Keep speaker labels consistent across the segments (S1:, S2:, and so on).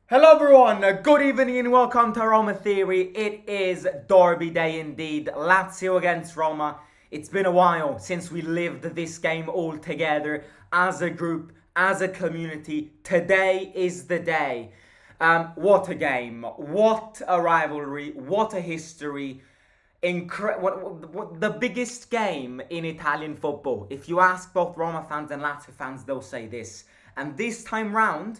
S1: Hello everyone, good evening and welcome to Roma Theory. It is Derby Day indeed, Lazio against Roma. It's been a while since we lived this game all together as a group, as a community. Today is the day. What a game, what a rivalry, what a history. The biggest game in Italian football. If you ask both Roma fans and Lazio fans, they'll say this. And this time round,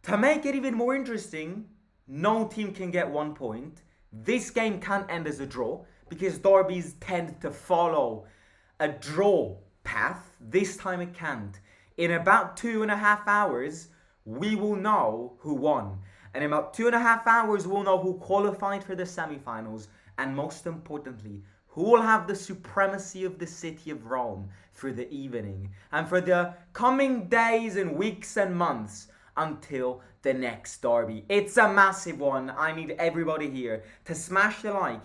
S1: to make it even more interesting, no team can get 1 point. This game can't end as a draw because derbies tend to follow a draw path. This time it can't. In about 2.5 hours, we will know who won. And in about 2.5 hours, we'll know who qualified for the semi-finals. And most importantly, who will have the supremacy of the city of Rome for the evening and for the coming days and weeks and months until the next derby. It's a massive one. I need everybody here to smash the like.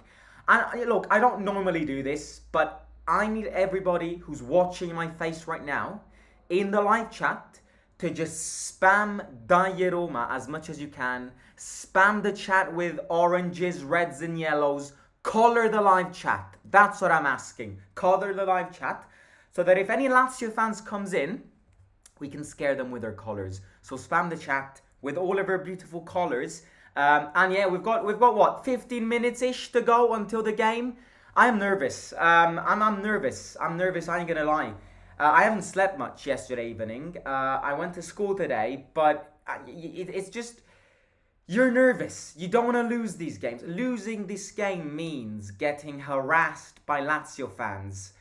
S1: And look, I don't normally do this, but I need everybody who's watching my face right now in the live chat to just spam Dai Roma as much as you can. Spam the chat with oranges, reds and yellows. Color the live chat. That's what I'm asking. Color the live chat so that if any Lazio fans comes in, we can scare them with our colours. So spam the chat with all of our beautiful colours. And yeah, we've got what, 15 minutes-ish to go until the game. I'm nervous. I'm nervous. I'm nervous, I ain't gonna lie. I haven't slept much yesterday evening. I went to school today, but it's just... You're nervous. You don't want to lose these games. Losing this game means getting harassed by Lazio fans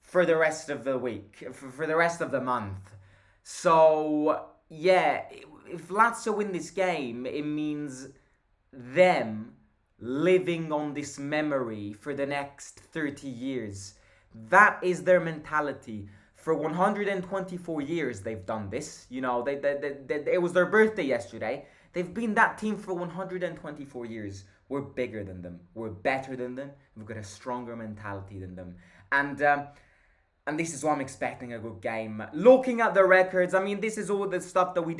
S1: for the rest of the week, for the rest of the month. So, yeah, if Lazio win this game, it means them living on this memory for the next 30 years. That is their mentality. For 124 years, they've done this. You know, it was their birthday yesterday. They've been that team for 124 years. We're bigger than them. We're better than them. We've got a stronger mentality than them. And this is why I'm expecting a good game. Looking at the records, I mean, this is all the stuff that we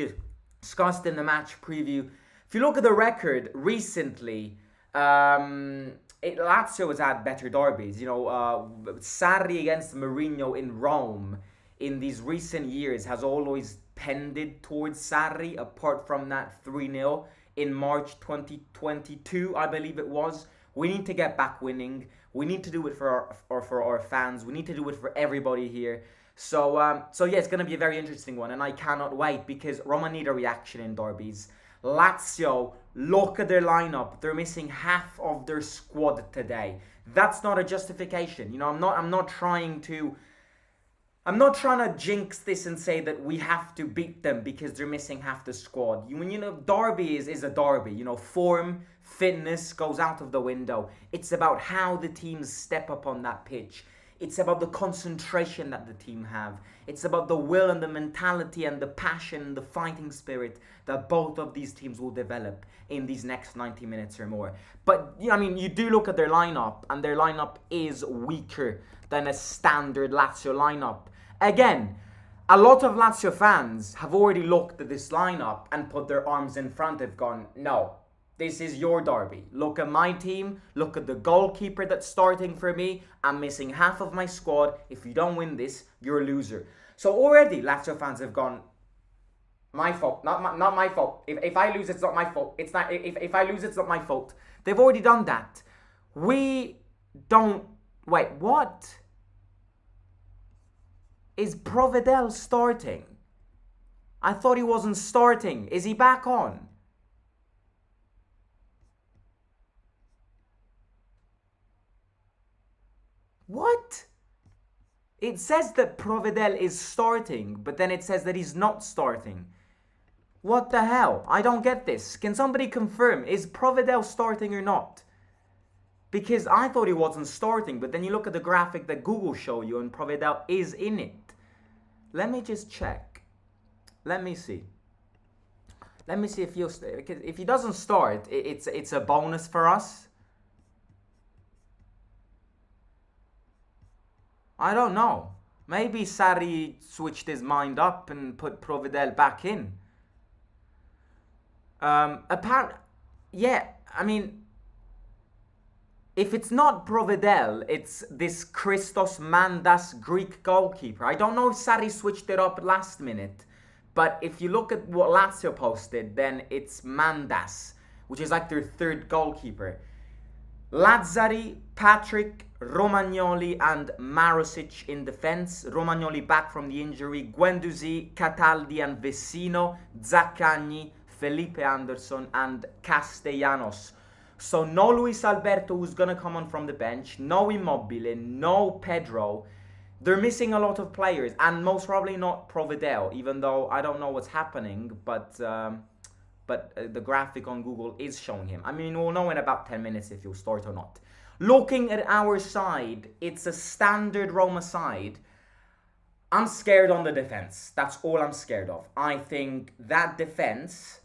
S1: discussed in the match preview. If you look at the record recently, Lazio has had better derbies. You know, Sarri against Mourinho in Rome in these recent years has always pended towards Sarri, apart from that 3-0 in March 2022, I believe it was. We need to get back winning. We need to do it for our fans. We need to do it for everybody here. So yeah, it's going to be a very interesting one, and I cannot wait because Roma need a reaction in derbies. Lazio, look at their lineup. They're missing half of their squad today. That's not a justification. You know, I'm not trying to jinx this and say that we have to beat them because they're missing half the squad. You know, derby is a derby. You know, form, fitness goes out of the window. It's about how the teams step up on that pitch. It's about the concentration that the team have. It's about the will and the mentality and the passion and the fighting spirit that both of these teams will develop in these next 90 minutes or more. But, you know, I mean, you do look at their lineup, and their lineup is weaker than a standard Lazio lineup. Again, a lot of Lazio fans have already looked at this lineup and put their arms in front and gone, no, this is your derby. Look at my team. Look at the goalkeeper that's starting for me. I'm missing half of my squad. If you don't win this, you're a loser. So already Lazio fans have gone, my fault, not my fault. If I lose, it's not my fault. It's not. If I lose, it's not my fault. They've already done that. We don't... Wait, what? Is Provedel starting? I thought he wasn't starting. Is he back on? What? It says that Provedel is starting, but then it says that he's not starting. What the hell? I don't get this. Can somebody confirm? Is Provedel starting or not? Because I thought he wasn't starting, but then you look at the graphic that Google show you and Provedel is in it. Let me just check. Let me see. Let me see if he'll... If he doesn't start, it's a bonus for us. I don't know. Maybe Sarri switched his mind up and put Provedel back in. Yeah, I mean, if it's not Provedel, it's this Christos Mandas Greek goalkeeper. I don't know if Sarri switched it up last minute, but if you look at what Lazio posted, then it's Mandas, which is like their third goalkeeper. Lazzari, Patrick, Romagnoli, and Marusic in defense. Romagnoli back from the injury. Guendouzi, Cataldi, and Vecino. Zaccagni, Felipe Anderson, and Castellanos. So no Luis Alberto, who's going to come on from the bench. No Immobile, no Pedro. They're missing a lot of players, and most probably not Provedel, even though I don't know what's happening, but the graphic on Google is showing him. I mean, we'll know in about 10 minutes if he'll start or not. Looking at our side, it's a standard Roma side. I'm scared on the defense. That's all I'm scared of. I think that defense,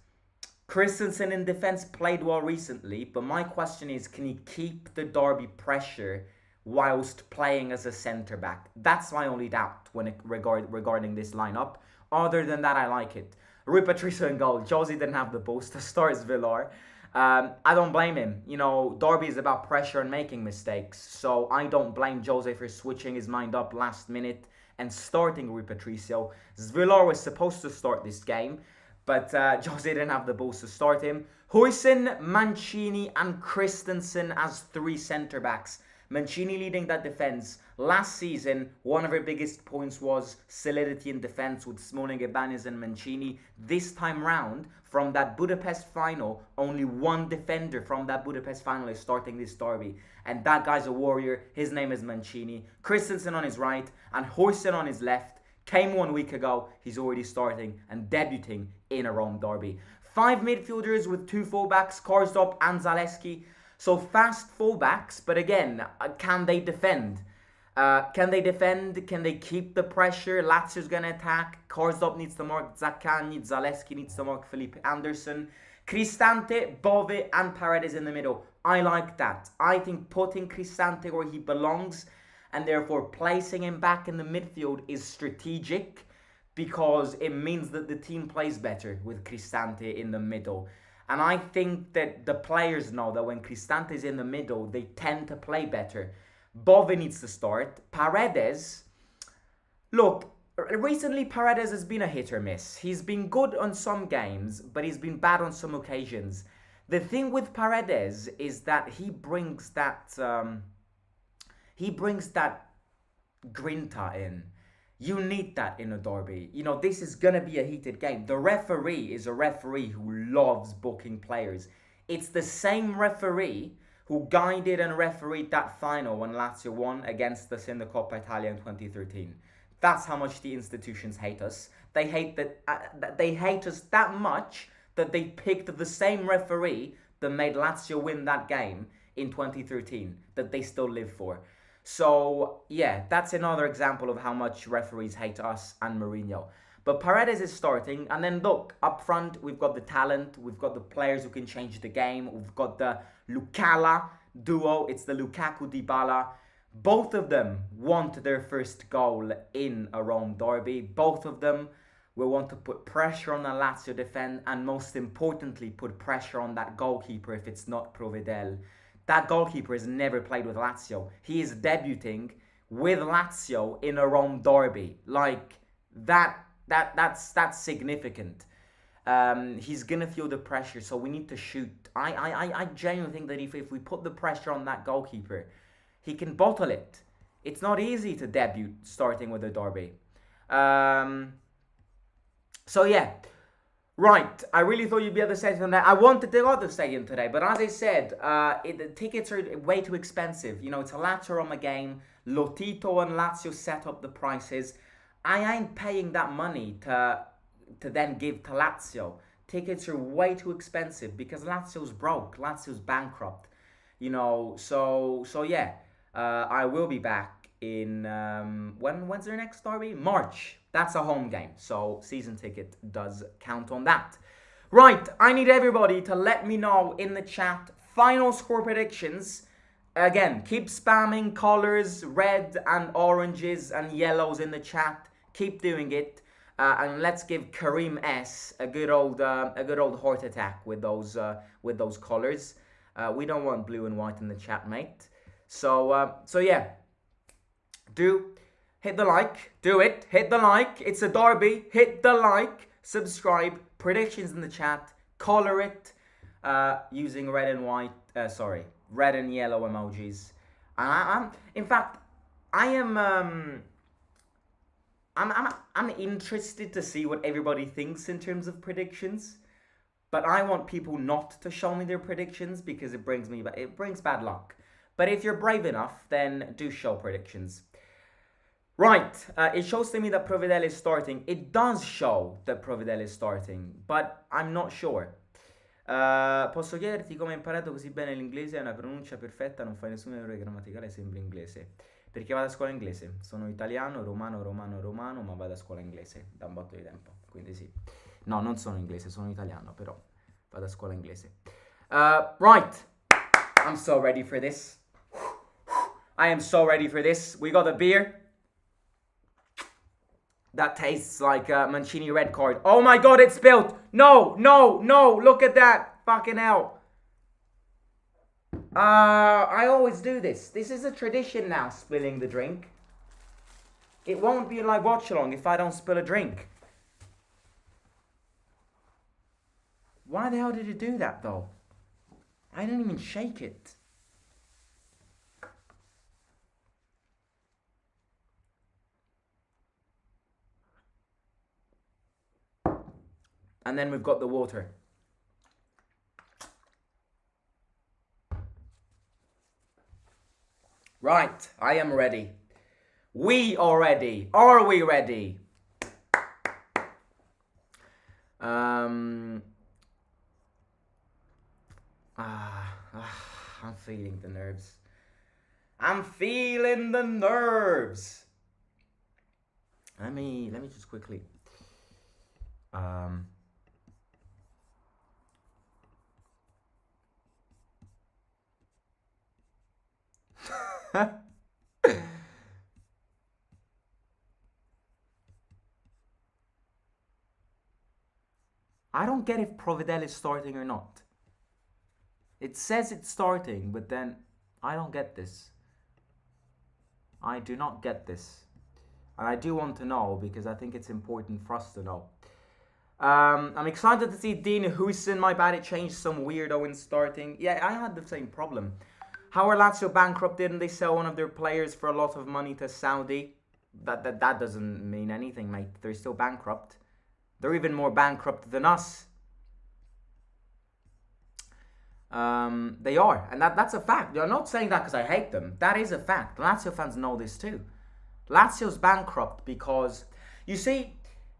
S1: Christensen in defense played well recently, but my question is, can he keep the Derby pressure whilst playing as a centre-back? That's my only doubt regarding this lineup. Other than that, I like it. Rui Patricio in goal. Josie didn't have the boost to start Villar. I don't blame him. You know, Derby is about pressure and making mistakes. So I don't blame Jose for switching his mind up last minute and starting Rui Patricio. Villar was supposed to start this game, but Jose didn't have the boost to start him. Huijsen, Mancini, and Christensen as three centre-backs. Mancini leading that defense. Last season, one of her biggest points was solidity in defense with Smalling, Ibanez, and Mancini. This time round, from that Budapest final, only one defender from that Budapest final is starting this derby. And that guy's a warrior. His name is Mancini. Christensen on his right and Huijsen on his left. Came 1 week ago. He's already starting and debuting in a Rome derby. 5 midfielders with 2 fullbacks, Karsdorp and Zaleski. So fast fullbacks, but again, can they defend? Can they keep the pressure? Lazio's going to attack. Karsdorp needs to mark Zaccagni. Zaleski needs to mark Felipe Anderson. Cristante, Bove, and Paredes in the middle. I like that. I think putting Cristante where he belongs and therefore placing him back in the midfield is strategic because it means that the team plays better with Cristante in the middle. And I think that the players know that when Cristante is in the middle, they tend to play better. Bove needs to start. Paredes, look, recently Paredes has been a hit or miss. He's been good on some games, but he's been bad on some occasions. The thing with Paredes is that he brings that grinta in. You need that in a derby. You know, this is going to be a heated game. The referee is a referee who loves booking players. It's the same referee who guided and refereed that final when Lazio won against us in the Coppa Italia in 2013. That's how much the institutions hate us. They hate us that much that they picked the same referee that made Lazio win that game in 2013 that they still live for. So, yeah, that's another example of how much referees hate us and Mourinho. But Paredes is starting, and then look, up front, we've got the talent, we've got the players who can change the game, we've got the Lucala duo, it's the Lukaku-Dybala. Both of them want their first goal in a Rome derby. Both of them will want to put pressure on the Lazio defense, and most importantly, put pressure on that goalkeeper if it's not Provedel. That goalkeeper has never played with Lazio. He is debuting with Lazio in a Rome derby. Like, that's significant. He's going to feel the pressure, so we need to shoot. I genuinely think that if we put the pressure on that goalkeeper, he can bottle it. It's not easy to debut starting with a derby. So, yeah. Right, I really thought you'd be at the stadium today. I wanted to go to the stadium today, but as I said, the tickets are way too expensive. You know, it's a Lazio Roma game. Lotito and Lazio set up the prices. I ain't paying that money to then give to Lazio. Tickets are way too expensive because Lazio's broke. Lazio's bankrupt. You know, so yeah, I will be back in, when's their next derby? March. That's a home game, so season ticket does count on that. Right, I need everybody to let me know in the chat final score predictions. Again, keep spamming colors, red and oranges and yellows in the chat. Keep doing it. And let's give Kareem S a good old heart attack with those colors. We don't want blue and white in the chat, mate. So yeah, hit the like. Do it. Hit the like. It's a derby. Hit the like. Subscribe. Predictions in the chat. Color it using red and yellow emojis. And I'm interested to see what everybody thinks in terms of predictions. But I want people not to show me their predictions because it brings bad luck. But if you're brave enough, then do show predictions. Right, it shows to me that Provedel is starting. It does show that Provedel is starting, but I'm not sure. Posso chiederti come hai imparato così bene l'inglese? Hai una pronuncia perfetta, non fai nessun errore grammaticale, sembri inglese. Perché vado a scuola inglese. Sono italiano, romano, ma vado a scuola inglese da un botto di tempo. Quindi sì. No, non sono inglese, sono italiano, però vado a scuola inglese. Right, I'm so ready for this. I am so ready for this. We got a beer. That tastes like a Mancini red card. Oh my god, it's spilled. No, look at that. Fucking hell. I always do this. This is a tradition now, spilling the drink. It won't be a live watch along if I don't spill a drink. Why the hell did it do that though? I didn't even shake it. And then we've got the water. Right, I am ready. We are ready. Are we ready? I'm feeling the nerves. I'm feeling the nerves. Let me just quickly. I don't get if Provedel is starting or not. It says it's starting, but then I don't get this. I do not get this. And I do want to know because I think it's important for us to know. I'm excited to see Dean Huijsen. My bad, it changed some weirdo in starting. Yeah, I had the same problem. How are Lazio bankrupt? Didn't they sell one of their players for a lot of money to Saudi? That doesn't mean anything, mate. They're still bankrupt. They're even more bankrupt than us. They are, and that's a fact. I'm not saying that because I hate them. That is a fact. Lazio fans know this too. Lazio's bankrupt because, you see,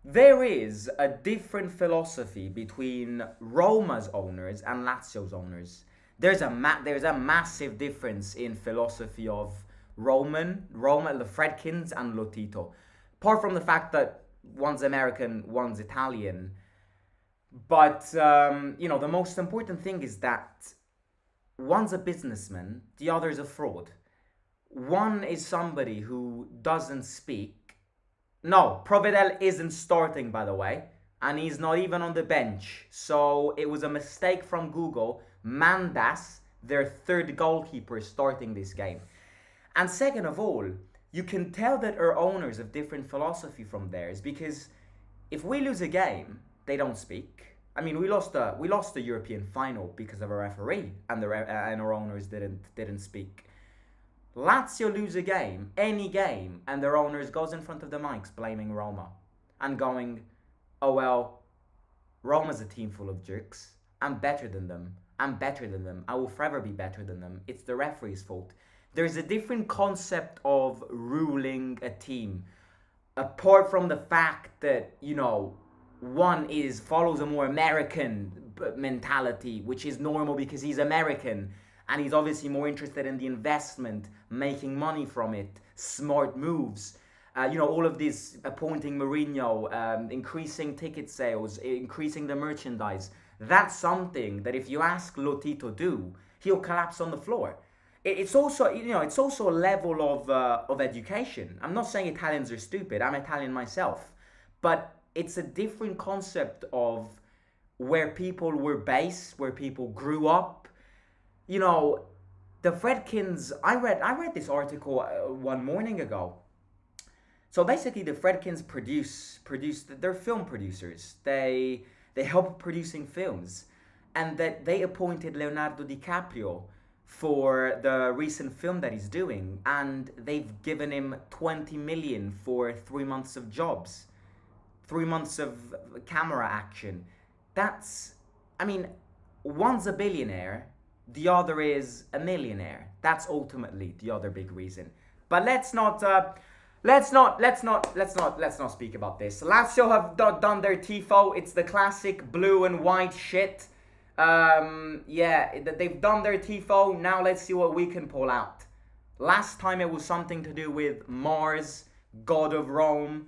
S1: there is a different philosophy between Roma's owners and Lazio's owners. There's a massive difference in philosophy of Roma, the Fredkins and Lotito. Apart from the fact that one's American, one's Italian. But, the most important thing is that one's a businessman, the other is a fraud. One is somebody who doesn't speak. No, Provedel isn't starting, by the way. And he's not even on the bench. So it was a mistake from Google. Mandas, their third goalkeeper, is starting this game. And second of all, you can tell that our owners have different philosophy from theirs. Because if we lose a game, they don't speak. I mean, we lost the European final because of a referee, and our owners didn't speak. Lazio lose a game, any game, and their owners goes in front of the mics blaming Roma and going, "Oh well, Roma's a team full of jerks. I'm better than them. I will forever be better than them. It's the referee's fault." There's a different concept of ruling a team, apart from the fact that one follows a more American mentality, which is normal because he's American and he's obviously more interested in the investment, making money from it, smart moves. All of this, appointing Mourinho, increasing ticket sales, increasing the merchandise. That's something that if you ask Lotito do, he'll collapse on the floor. It's also a level of education. I'm not saying Italians are stupid. I'm Italian myself, but it's a different concept of where people were based, where people grew up. You know, the Fredkins. I read this article one morning ago. So basically, the Fredkins they're film producers. They help producing films, and that they appointed Leonardo DiCaprio for the recent film that he's doing, and they've given him 20 million for 3 months of jobs, 3 months of camera action. That's, I mean, one's a billionaire, the other is a millionaire. That's ultimately the other big reason. But let's not speak about this. Lazio have done their tifo. It's the classic blue and white shit. Yeah, they've done their tifo. Now let's see what we can pull out. Last time it was something to do with Mars, god of Rome.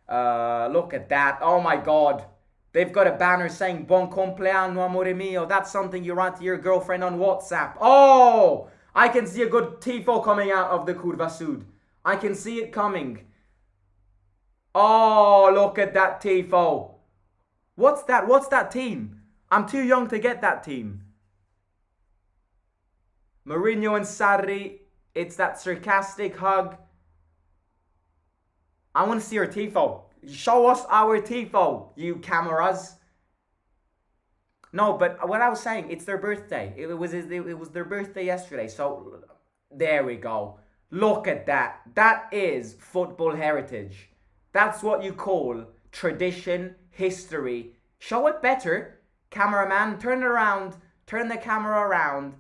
S1: Look at that. Oh my god. They've got a banner saying Buon compleanno, amore mio. That's something you write to your girlfriend on WhatsApp. Oh, I can see a good tifo coming out of the Curva Sud. I can see it coming. Oh, look at that tifo. What's that? What's that team? I'm too young to get that team. Mourinho and Sarri. It's that sarcastic hug. I want to see your tifo. Show us our tifo, you cameras. No, but what I was saying, it's their birthday. It was their birthday yesterday. So there we go. Look at that. That is football heritage. That's what you call tradition, history. Show it better. Cameraman, turn it around. Turn the camera around.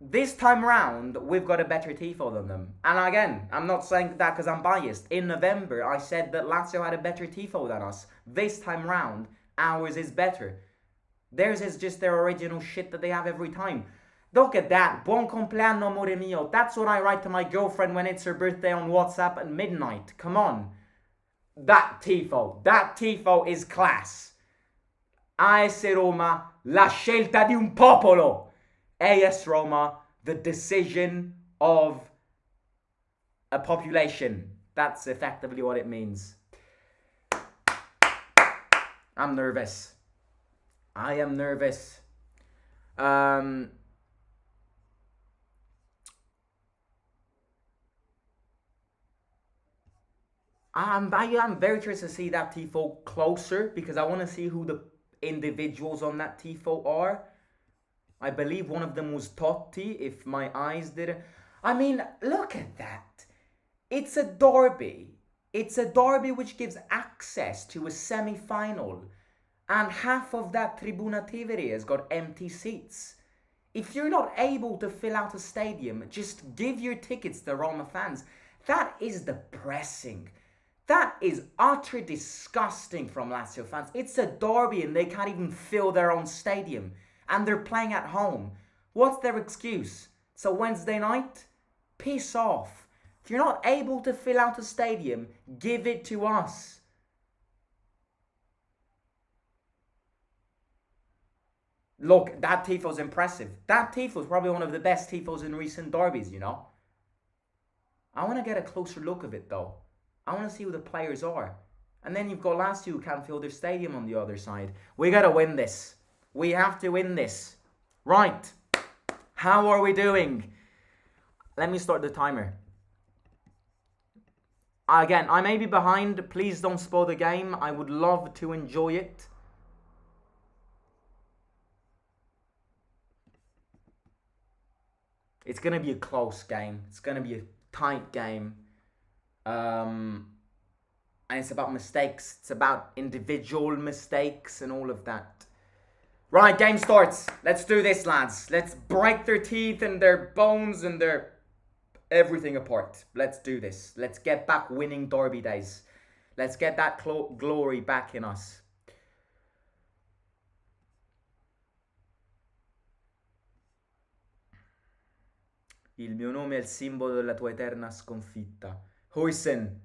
S1: This time round, we've got a better tifo than them. And again, I'm not saying that because I'm biased. In November, I said that Lazio had a better tifo than us. This time round, ours is better. Theirs is just their original shit that they have every time. Look at that. Buon compleanno, amore mio. That's what I write to my girlfriend when it's her birthday on WhatsApp at midnight. Come on. That tifo is class. AS Roma, la scelta di un popolo. AS Roma, the decision of a population. That's effectively what it means. I'm nervous. I am nervous. I'm very curious to see that tifo closer because I want to see who the individuals on that tifo are. I believe one of them was Totti, if my eyes didn't. I mean, look at that. It's a derby. It's a derby which gives access to a semi-final. And half of that Tribuna Tivoli has got empty seats. If you're not able to fill out a stadium, just give your tickets to Roma fans. That is depressing. That is utterly disgusting from Lazio fans. It's a derby and they can't even fill their own stadium. And they're playing at home. What's their excuse? It's a Wednesday night? Piss off. If you're not able to fill out a stadium, give it to us. Look, that tifo's impressive. That tifo's probably one of the best tifos in recent derbies, you know. I want to get a closer look of it, though. I want to see who the players are. And then you've got Lazio who can't fill their stadium on the other side. We got to win this. We have to win this. Right. How are we doing? Let me start the timer. Again, I may be behind. Please don't spoil the game. I would love to enjoy it. It's going to be a close game. It's going to be a tight game. And it's about mistakes. It's about individual mistakes and all of that. Right, game starts. Let's do this, lads. Let's break their teeth and their bones and their everything apart. Let's do this. Let's get back winning derby days. Let's get that glory back in us. Il mio nome è il simbolo della tua eterna sconfitta. Huijsen,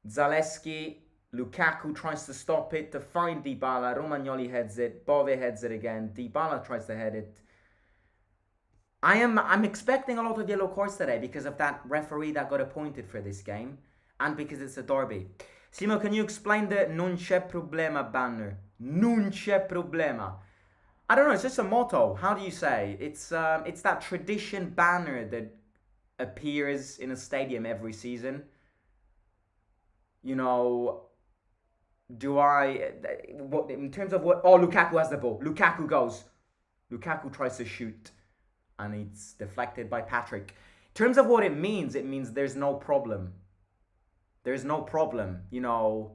S1: Zalewski, Lukaku tries to stop it to find Dybala. Romagnoli heads it. Bove heads it again. Dybala tries to head it. I'm expecting a lot of yellow cards today because of that referee that got appointed for this game and because it's a derby. Simo, can you explain the non c'è problema banner? Non c'è problema. I don't know, it's just a motto. How do you say? It's that tradition banner that appears in a stadium every season. You know, do I what in terms of what? Oh, Lukaku has the ball. Lukaku goes. Lukaku tries to shoot, and it's deflected by Patrick. In terms of what it means there's no problem. There's no problem. You know,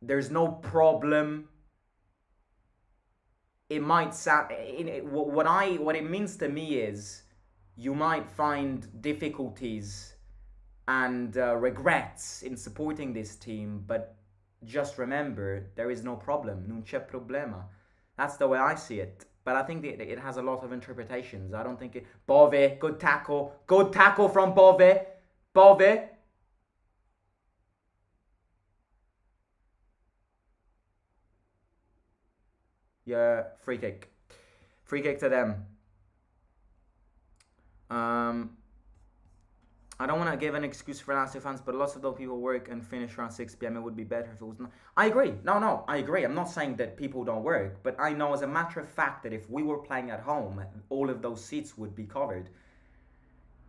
S1: there's no problem. It might sound what it means to me is you might find difficulties and regrets in supporting this team, but just remember there is no problem. Non c'è problema. That's the way I see it. But I think it has a lot of interpretations. I don't think it. Bove, good tackle from Bove. Bove. Yeah, free kick. Free kick to them. I don't want to give an excuse for LAZIO fans, but lots of those people work and finish around 6 p.m. It would be better if it was not. I agree. No, I agree. I'm not saying that people don't work, but I know as a matter of fact that if we were playing at home, all of those seats would be covered.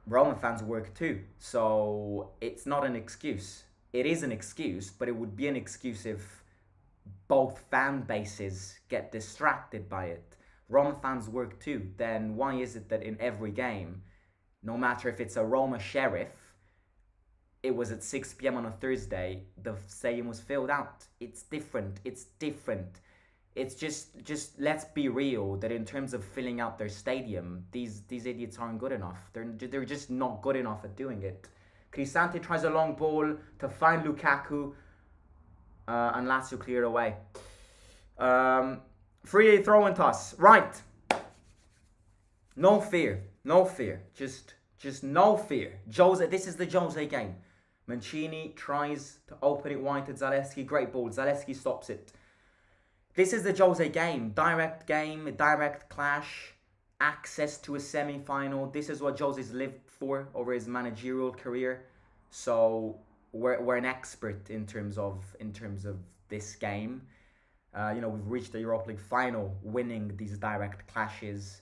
S1: Roma fans work too, so it's not an excuse. It is an excuse, but it would be an excuse if both fan bases get distracted by it. Roma fans work too. Then why is it that in every game, no matter if it's a Roma Sheriff, it was at 6 p.m. on a Thursday, the stadium was filled out? It's different. It's just let's be real that in terms of filling out their stadium, these idiots aren't good enough. They're just not good enough at doing it. Cristante tries a long ball to find Lukaku, and Lazio clear away. Free throw and toss. Right. No fear. Just no fear. Jose, this is the Jose game. Mancini tries to open it wide to Zalewski. Great ball. Zalewski stops it. This is the Jose game. Direct game, direct clash, access to a semi-final. This is what Jose's lived for over his managerial career. So we're an expert in terms of this game. We've reached the Europa League final, winning these direct clashes.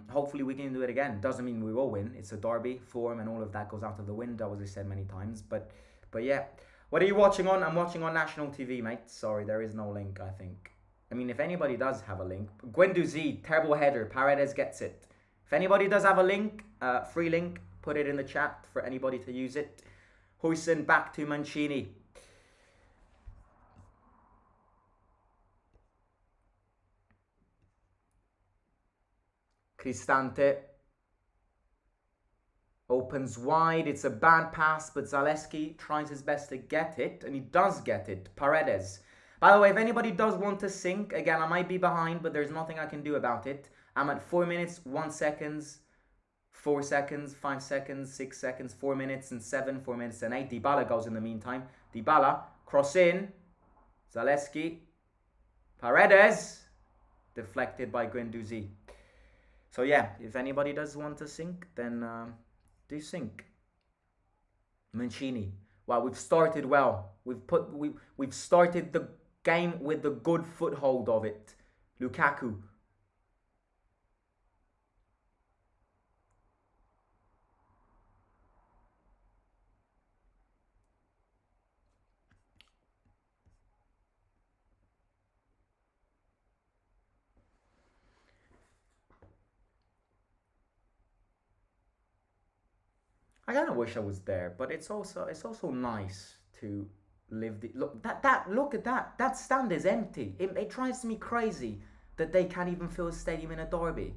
S1: Hopefully we can do it again. Doesn't mean we will win. It's a derby, form and all of that goes out of the window, as I said many times. But yeah. What are you watching on? I'm watching on national TV, mate. Sorry, there is no link, I think. I mean, if anybody does have a link. Guendouzi, terrible header. Paredes gets it. If anybody does have a link, free link, put it in the chat for anybody to use it. Huijsen back to Mancini. Cristante opens wide. It's a bad pass, but Zalewski tries his best to get it, and he does get it. Paredes. By the way, if anybody does want to sync, again, I might be behind, but there's nothing I can do about it. I'm at 4 minutes, 1 second, 4 seconds, 5 seconds, 6 seconds, 4 minutes and 7, 4 minutes and 8. Dybala goes in the meantime. Dybala, cross in. Zalewski. Paredes. Deflected by Guendouzi. So yeah, if anybody does want to sync, then do sync. Mancini. Wow, we've started well. We've started the game with the good foothold of it. Lukaku. I kind of wish I was there, but it's also nice to live the look at that stand is empty. It drives me crazy that they can't even fill a stadium in a derby.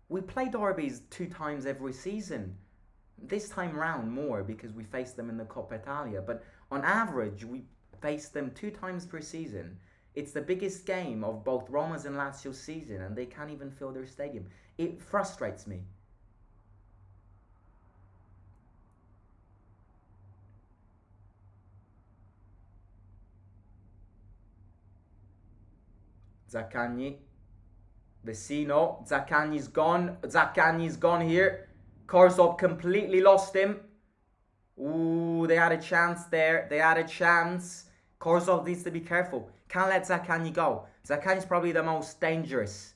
S1: We play derbies 2 times every season. This time round more because we face them in the Coppa Italia, but on average we face them 2 times per season. It's the biggest game of both Roma's and Lazio's season, and they can't even fill their stadium. It frustrates me. Zaccagni. Vecino. Zaccagni's gone. Zaccagni's gone here. Karsdorp completely lost him. Ooh, they had a chance there. They had a chance. Korzov needs to be careful. Can't let Zaccagni go. Zaccagni's probably the most dangerous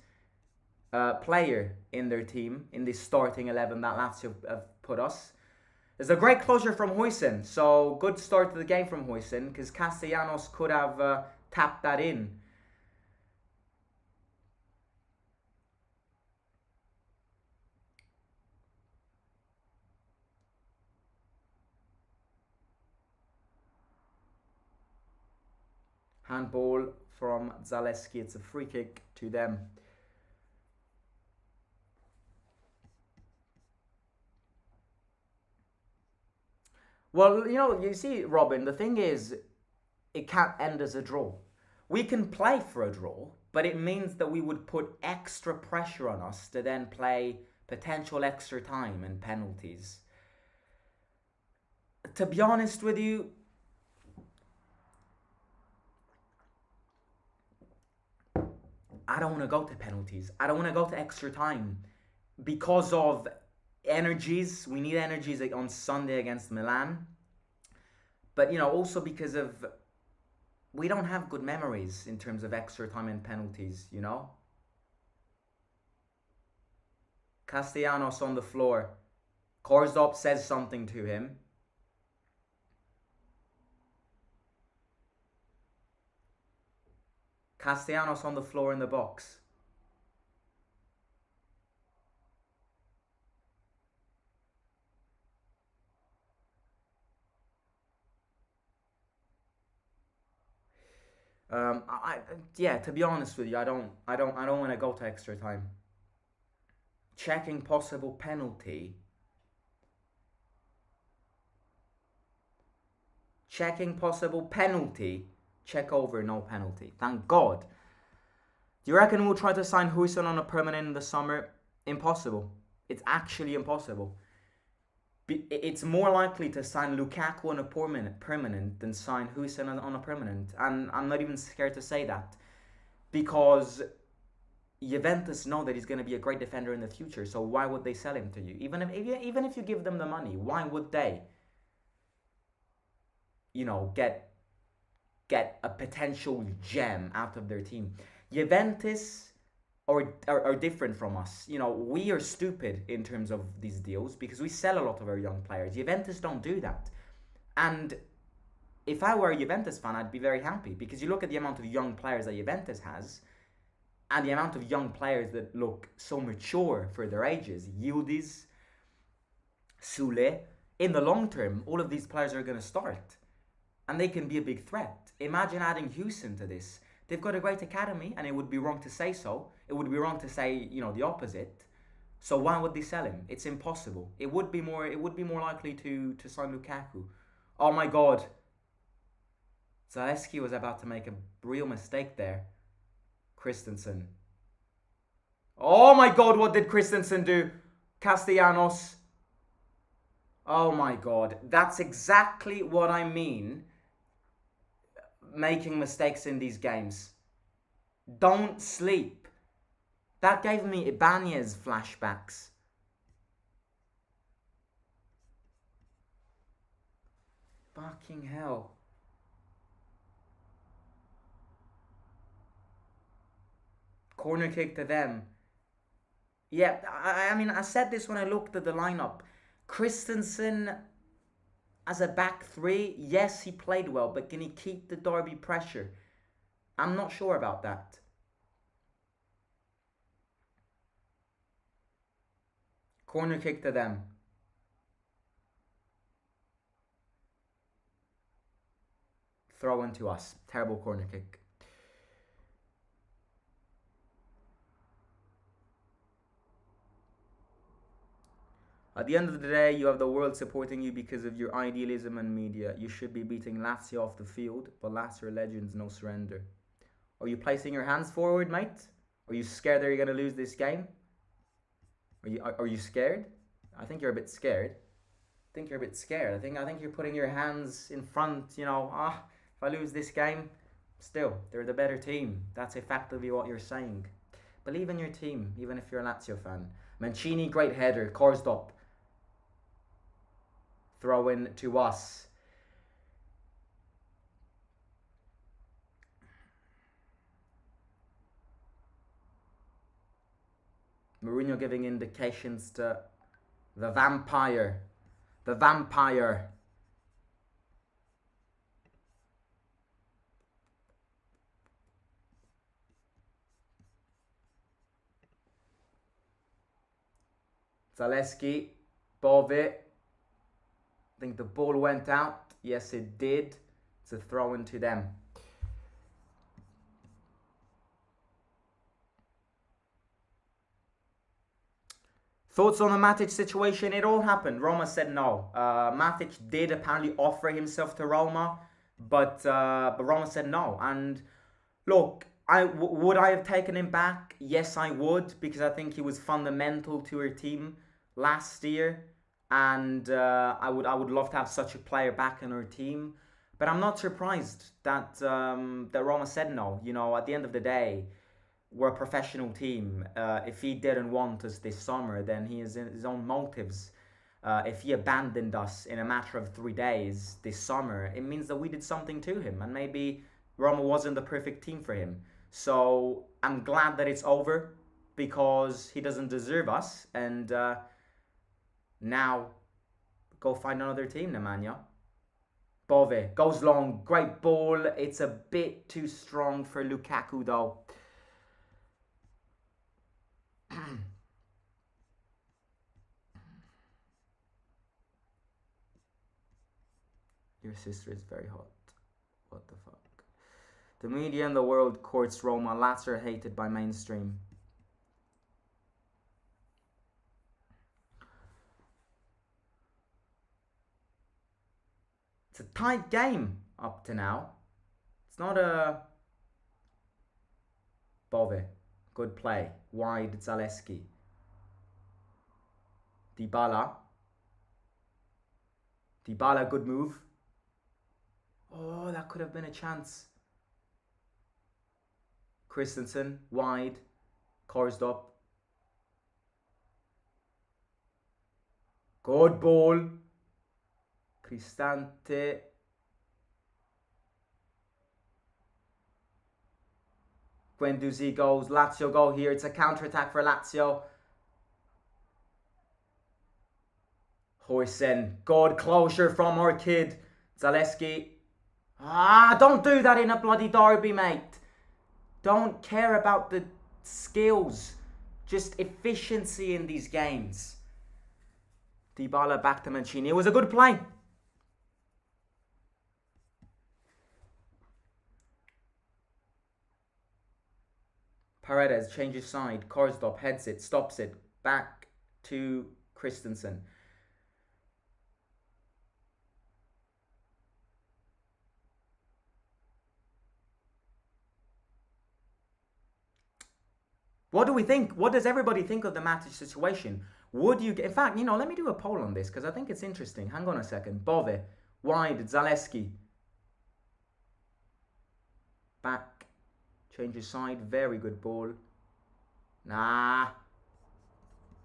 S1: player in their team, in this starting 11 that Lazio have put us. There's a great closure from Huijsen, so good start to the game from Huijsen, because Castellanos could have tapped that in. Handball from Zaleski. It's a free kick to them. Well, you see, Robin, the thing is, it can't end as a draw. We can play for a draw, but it means that we would put extra pressure on us to then play potential extra time and penalties. To be honest with you, I don't want to go to penalties. I don't want to go to extra time because of energies. We need energies on Sunday against Milan. But, also because of we don't have good memories in terms of extra time and penalties, Castellanos on the floor. Korzop says something to him. Castellanos on the floor in the box. To be honest with you, I don't want to go to extra time. Checking possible penalty. Checking possible penalty. Check over, no penalty. Thank God. Do you reckon we'll try to sign Huijsen on a permanent in the summer? Impossible. It's actually impossible. It's more likely to sign Lukaku on a permanent than sign Huijsen on a permanent. And I'm not even scared to say that. Because Juventus know that he's going to be a great defender in the future. So why would they sell him to you? Even if you give them the money, why would they? Get a potential gem out of their team. Juventus are different from us. We are stupid in terms of these deals because we sell a lot of our young players. Juventus don't do that. And if I were a Juventus fan, I'd be very happy because you look at the amount of young players that Juventus has and the amount of young players that look so mature for their ages. Yildiz, Sule. In the long term, all of these players are going to start. And they can be a big threat. Imagine adding Houston to this. They've got a great academy, and it would be wrong to say so. It would be wrong to say, the opposite. So why would they sell him? It's impossible. It would be more likely to sign Lukaku. Oh my God. Zaleski was about to make a real mistake there. Christensen. Oh my God, what did Christensen do? Castellanos. Oh my God. That's exactly what I mean. Making mistakes in these games. Don't sleep. That gave me Ibanez flashbacks. Fucking hell. Corner kick to them. Yeah, I said this when I looked at the lineup. Christensen as a back three, yes, he played well, but can he keep the Derby pressure? I'm not sure about that. Corner kick to them. Throw into us. Terrible corner kick. At the end of the day, you have the world supporting you because of your idealism and media. You should be beating Lazio off the field, but Lazio are legends, no surrender. Are you placing your hands forward, mate? Are you scared that you're going to lose this game? Are you scared? I think you're a bit scared. I think you're putting your hands in front, if I lose this game, still, they're the better team. That's effectively what you're saying. Believe in your team, even if you're a Lazio fan. Mancini, great header. Korsdorp. throw in to us. Mourinho giving indications to the vampire. The vampire. Zalewski, Bove. I think the ball went out. Yes, it did. It's a throw in to them. Thoughts on the Matic situation? It all happened. Roma said no. Matic did apparently offer himself to Roma, but Roma said no. And look, would I have taken him back? Yes, I would, because I think he was fundamental to our team last year, and I would love to have such a player back in our team. But I'm not surprised that that Roma said no. You know, at the end of the day, we're a professional team. If he didn't want us this summer, then he has his own motives. If he abandoned us in a matter of 3 days this summer, it means that we did something to him, and maybe Roma wasn't the perfect team for him. So I'm glad that it's over, because he doesn't deserve us. And now, go find another team, Nemanja. Bove goes long, great ball. It's a bit too strong for Lukaku though. Your sister is very hot. What the fuck? The media and the world courts Roma. Lazio are hated by mainstream. It's a tight game up to now. It's not a... Bove. Good play. Wide, Zalewski. Dybala. Dybala, good move. Oh, that could have been a chance. Christensen, wide. Korsdorp. Good ball. Cristante. Guendouzi goes. Lazio go here. It's a counter-attack for Lazio. Huysen. Good closure from our kid. Zalewski. Ah, don't do that in a bloody derby, mate. Don't care about the skills. Just efficiency in these games. Dybala back to Mancini. It was a good play. Paredes changes side. Korsdorp heads it, stops it. Back to Christensen. What do we think? What does everybody think of the Matic situation? Would you... In fact, you know, let me do a poll on this, because I think it's interesting. Hang on a second. Bove. Wide. Zalewski. Back. Changes side. Very good ball. Nah.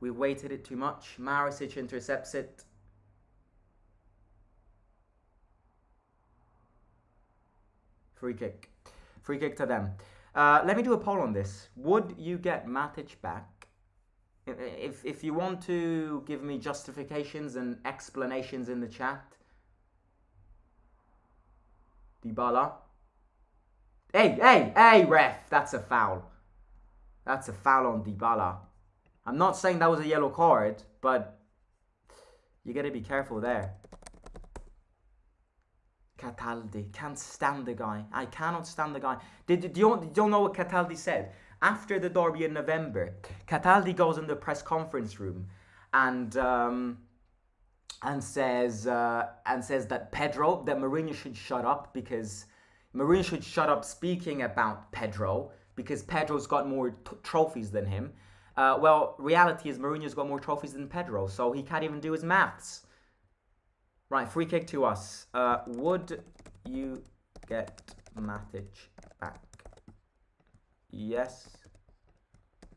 S1: We weighted it too much. Maricic intercepts it. Free kick. Free kick to them. Let me do a poll on this. Would you get Matic back? If you want to give me justifications and explanations in the chat. Dybala. Hey, ref. That's a foul. That's a foul on Dybala. I'm not saying that was a yellow card, but you got to be careful there. Cataldi. Can't stand the guy. I cannot stand the guy. Do you know what Cataldi said? After the derby in November, Cataldi goes in the press conference room and says that Mourinho should shut up, because Mourinho should shut up speaking about Pedro, because Pedro's got more trophies than him. Well, reality is Mourinho's got more trophies than Pedro, so he can't even do his maths. Right, free kick to us. Would you get Matic back? Yes.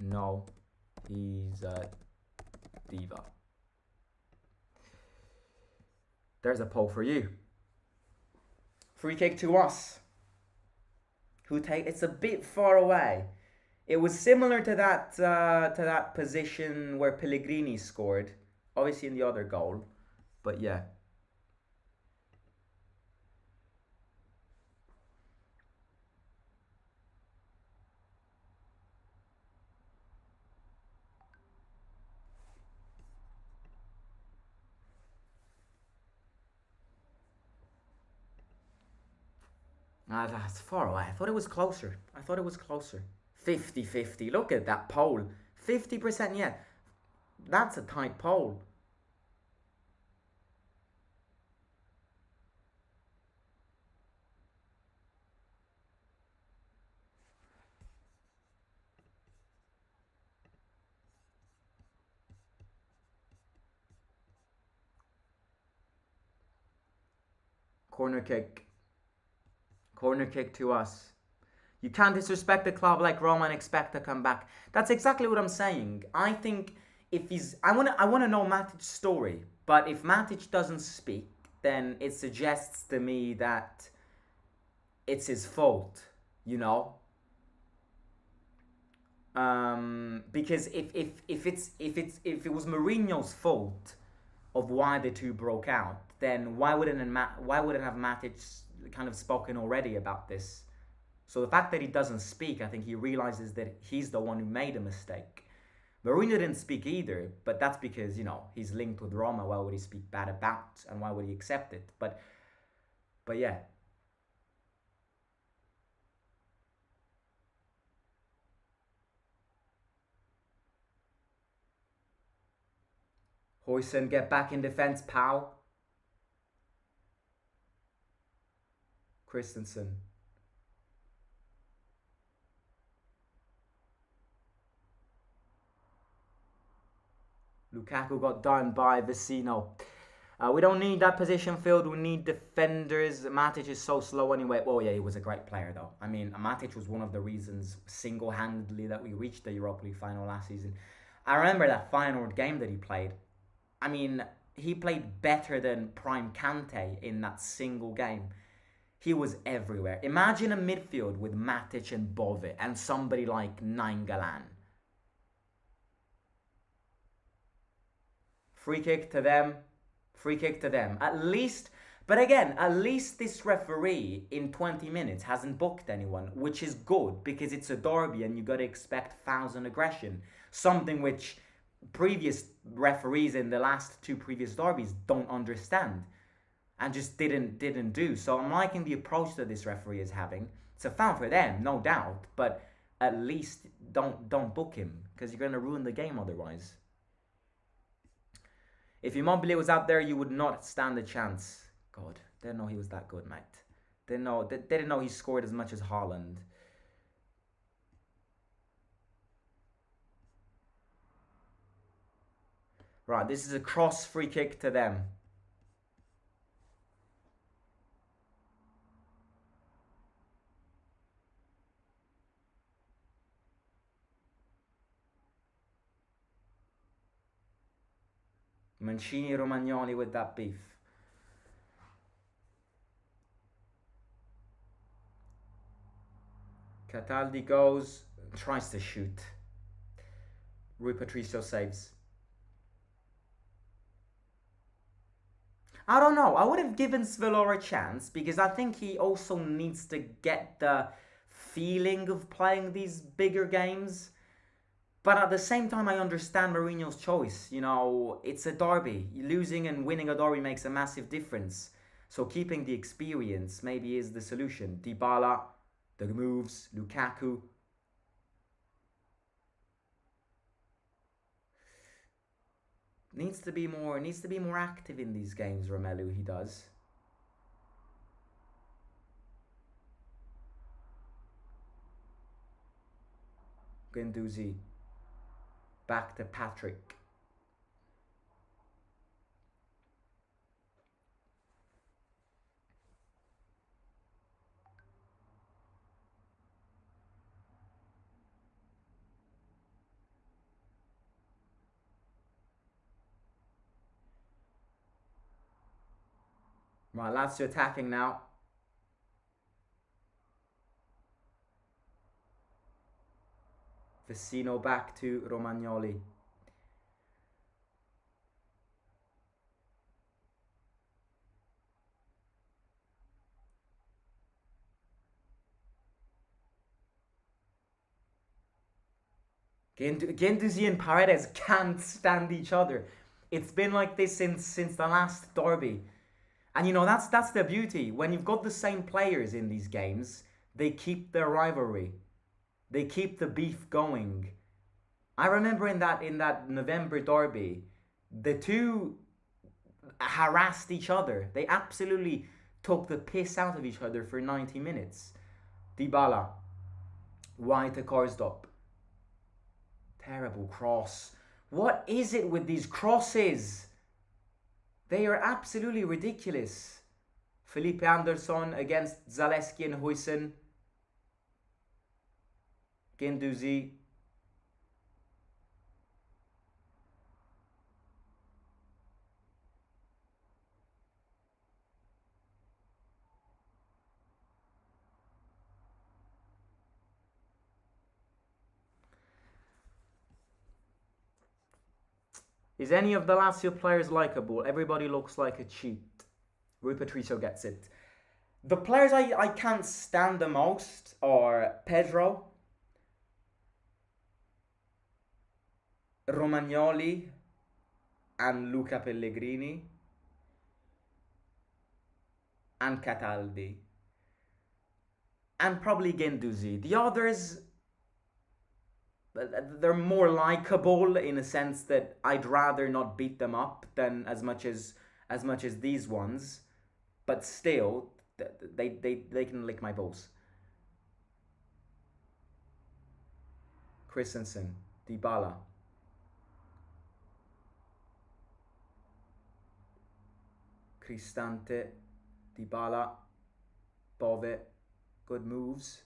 S1: No. He's a diva. There's a poll for you. Free kick to us. Who take? It's a bit far away. It was similar to that position where Pellegrini scored, obviously in the other goal, but yeah. Ah, that's far away. I thought it was closer. I thought it was closer. 50-50. Look at that poll. 50%, yeah. That's a tight poll. Corner kick. Corner kick to us. You can't disrespect a club like Roma and expect to come back. That's exactly what I'm saying. I think if he's, I wanna know Matic's story. But if Matic doesn't speak, then it suggests to me that it's his fault. You know, because if it was Mourinho's fault of why the two broke out, then why wouldn't have Matic kind of spoken already about this? So the fact that he doesn't speak, I think he realizes that he's the one who made a mistake. Mourinho didn't speak either, but that's because he's linked with Roma. Why would he speak bad about, and why would he accept it? But yeah, Hoyson, get back in defense, pal. Christensen. Lukaku got done by Vecino. We don't need that position filled. We need defenders. Matic is so slow anyway. Oh yeah, he was a great player though. I mean, Matic was one of the reasons single-handedly that we reached the Europa League final last season. I remember that final game that he played. I mean, he played better than Prime Kante in that single game. He was everywhere. Imagine a midfield with Matic and Bove and somebody like Nainggolan. Free kick to them. Free kick to them. At least, but again, at least this referee in 20 minutes hasn't booked anyone, which is good because it's a derby and you got to expect fouls and aggression. Something which previous referees in the last two previous derbies don't understand and just didn't do. So I'm liking the approach that this referee is having. It's a foul for them, no doubt, but at least don't book him because you're going to ruin the game otherwise. If Immobile was out there, you would not stand a chance. God, didn't know he was that good, mate. Didn't know he scored as much as Haaland. Right, this is a cross free kick to them. Mancini, Romagnoli with that beef. Cataldi goes, tries to shoot. Rui Patricio saves. I don't know. I would have given Svelor a chance because I think he also needs to get the feeling of playing these bigger games. But at the same time, I understand Mourinho's choice. It's a derby. Losing and winning a derby makes a massive difference. So keeping the experience maybe is the solution. Dybala, the moves, Lukaku. Needs to be more active in these games, Romelu, he does. Guendouzi. Back to Patrick. Right, Lazio attacking now. Vecino back to Romagnoli. Guendouzi and Paredes can't stand each other. It's been like this since the last derby. And you know, that's the beauty. When you've got the same players in these games, they keep their rivalry. They keep the beef going. I remember in that November derby, the two harassed each other. They absolutely took the piss out of each other for 90 minutes. Dybala, wide to Karsdorp. Terrible cross. What is it with these crosses? They are absolutely ridiculous. Felipe Anderson against Zaleski and Huijsen. Guendouzi. Is any of the Lazio players likable? Everybody looks like a cheat. Rui Patricio gets it. The players I can't stand the most are Pedro, Romagnoli, and Luca Pellegrini, and Cataldi, and probably Guendouzi. The others, they're more likable in a sense that I'd rather not beat them up than as much as these ones, but still they can lick my balls. Christensen, Dybala, Cristante, Dybala, Bove, good moves.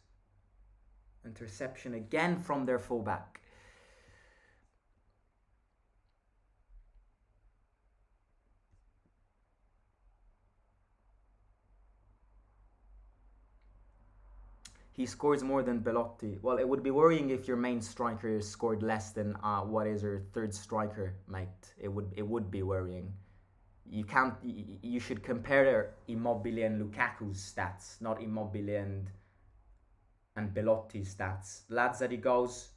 S1: Interception again from their fullback. He scores more than Belotti. Well, it would be worrying if your main striker scored less than what is your third striker, mate. It would be worrying. You can't. You should compare Immobile and Lukaku's stats, not Immobile and Belotti's stats. Lazzari goes.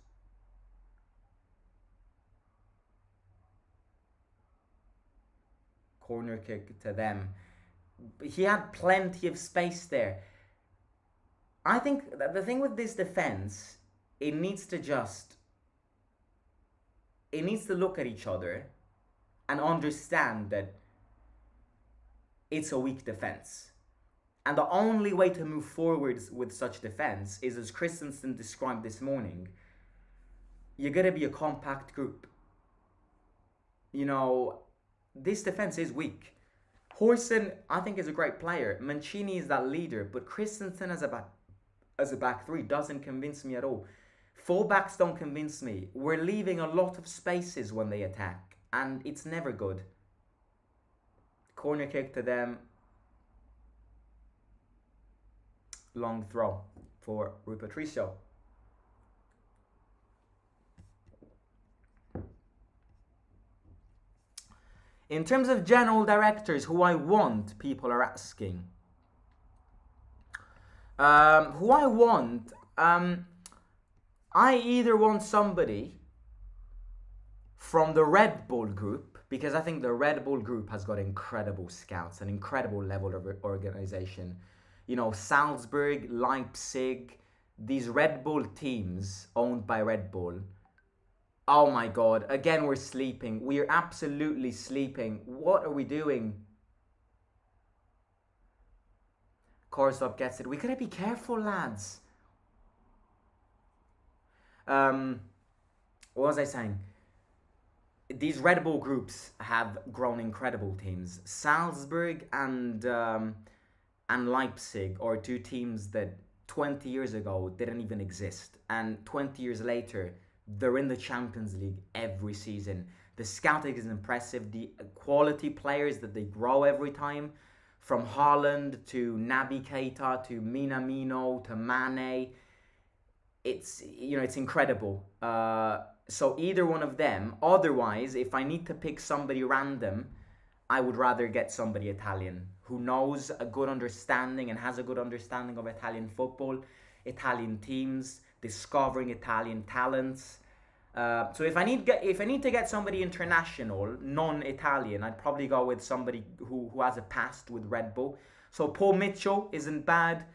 S1: Corner kick to them. He had plenty of space there. I think that the thing with this defense, it needs to look at each other and understand that it's a weak defense. And the only way to move forwards with such defense is, as Christensen described this morning, you gotta be a compact group. You know, this defense is weak. Huijsen, I think, is a great player. Mancini is that leader, but Christensen as a back three doesn't convince me at all. Fullbacks don't convince me. We're leaving a lot of spaces when they attack, and it's never good. Corner kick to them. Long throw for Rui Patricio. In terms of general directors who I want, people are asking. Who I want, I either want somebody from the Red Bull group, because I think the Red Bull group has got incredible scouts, an incredible level of organization. You know, Salzburg, Leipzig, these Red Bull teams owned by Red Bull. Oh my God, again we're sleeping. We are absolutely sleeping. What are we doing? Karsdorp gets it. We gotta be careful, lads. What was I saying? These Red Bull groups have grown incredible teams. Salzburg and Leipzig are two teams that 20 years ago didn't even exist, and 20 years later they're in the Champions League every season. The scouting is impressive. The quality players that they grow every time. from Haaland to Naby Keita to Minamino to Mane. It's incredible. So either one of them. Otherwise, if I need to pick somebody random, I would rather get somebody Italian who knows a good understanding and has a good understanding of Italian football, Italian teams, discovering Italian talents. So if I need to get somebody international, non-Italian, I'd probably go with somebody who has a past with Red Bull. So Paul Mitchell isn't bad,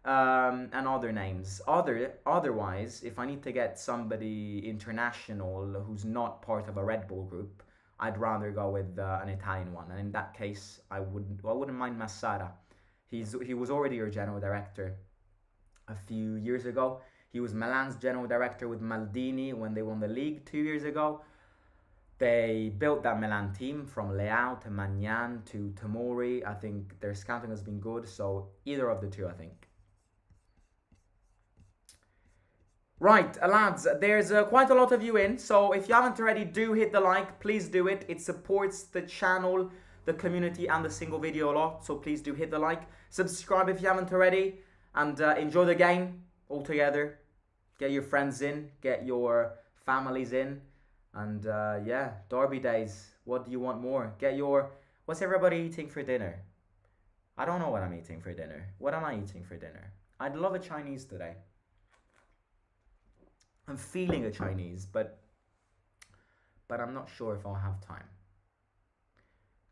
S1: and other names. Otherwise, if I need to get somebody international who's not part of a Red Bull group, I'd rather go with an Italian one. And in that case, I wouldn't mind Massara. He was already your general director a few years ago. He was Milan's general director with Maldini when they won the league 2 years ago. They built that Milan team from Leao to Magnan to Tomori. I think their scouting has been good, so either of the two, I think. Right, lads, there's quite a lot of you in, so if you haven't already, do hit the like. Please do it. It supports the channel, the community, and the single video a lot, so please do hit the like. Subscribe if you haven't already, and enjoy the game all together. Get your friends in, get your families in, and yeah, Derby days. What do you want more? What's everybody eating for dinner? I don't know what I'm eating for dinner. What am I eating for dinner? I'd love a Chinese today. I'm feeling a Chinese, but I'm not sure if I'll have time.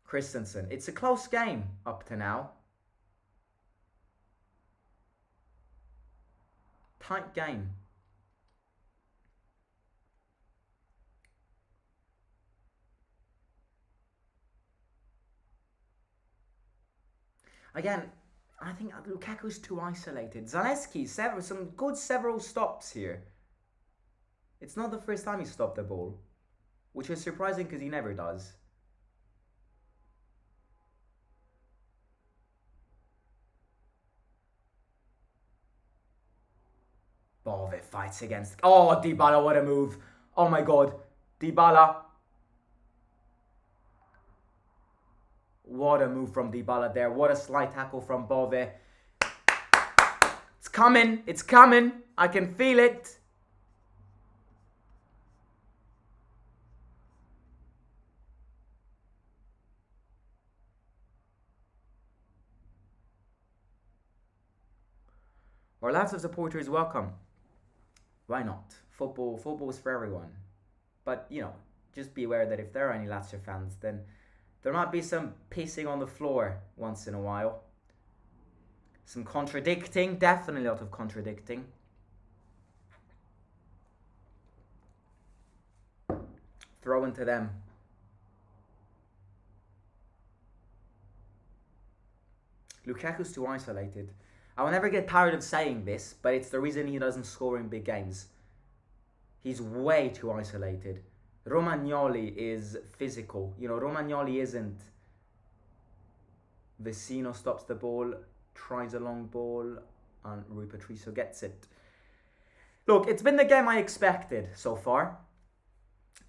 S1: Christensen, it's a close game up to now. Tight game. Again, I think Lukaku's too isolated. Zalewski, some good several stops here. It's not the first time he stopped the ball, which is surprising because he never does. Bove fights against... Oh, Dybala, what a move. Oh my god. Dybala. What a move from Dybala there. What a slight tackle from Bove. It's coming. It's coming. I can feel it. Our Lazio supporters, welcome. Why not? Football is for everyone. But, just be aware that if there are any Lazio fans, then there might be some pissing on the floor once in a while. Some contradicting, definitely a lot of contradicting. Throw into them. Lukaku's too isolated. I will never get tired of saying this, but it's the reason he doesn't score in big games. He's way too isolated. Romagnoli is physical. Romagnoli isn't. Vecino stops the ball, tries a long ball, and Rui Patricio gets it. Look, it's been the game I expected so far.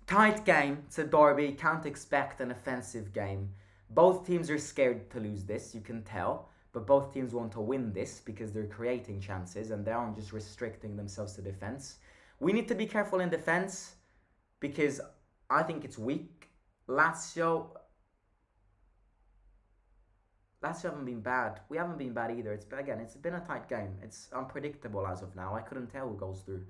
S1: Tight game, it's a derby, can't expect an offensive game. Both teams are scared to lose this, you can tell. But both teams want to win this because they're creating chances and they aren't just restricting themselves to defense. We need to be careful in defense because I think it's weak. Lazio haven't been bad. We haven't been bad either. It's been a tight game. It's unpredictable as of now. I couldn't tell who goes through.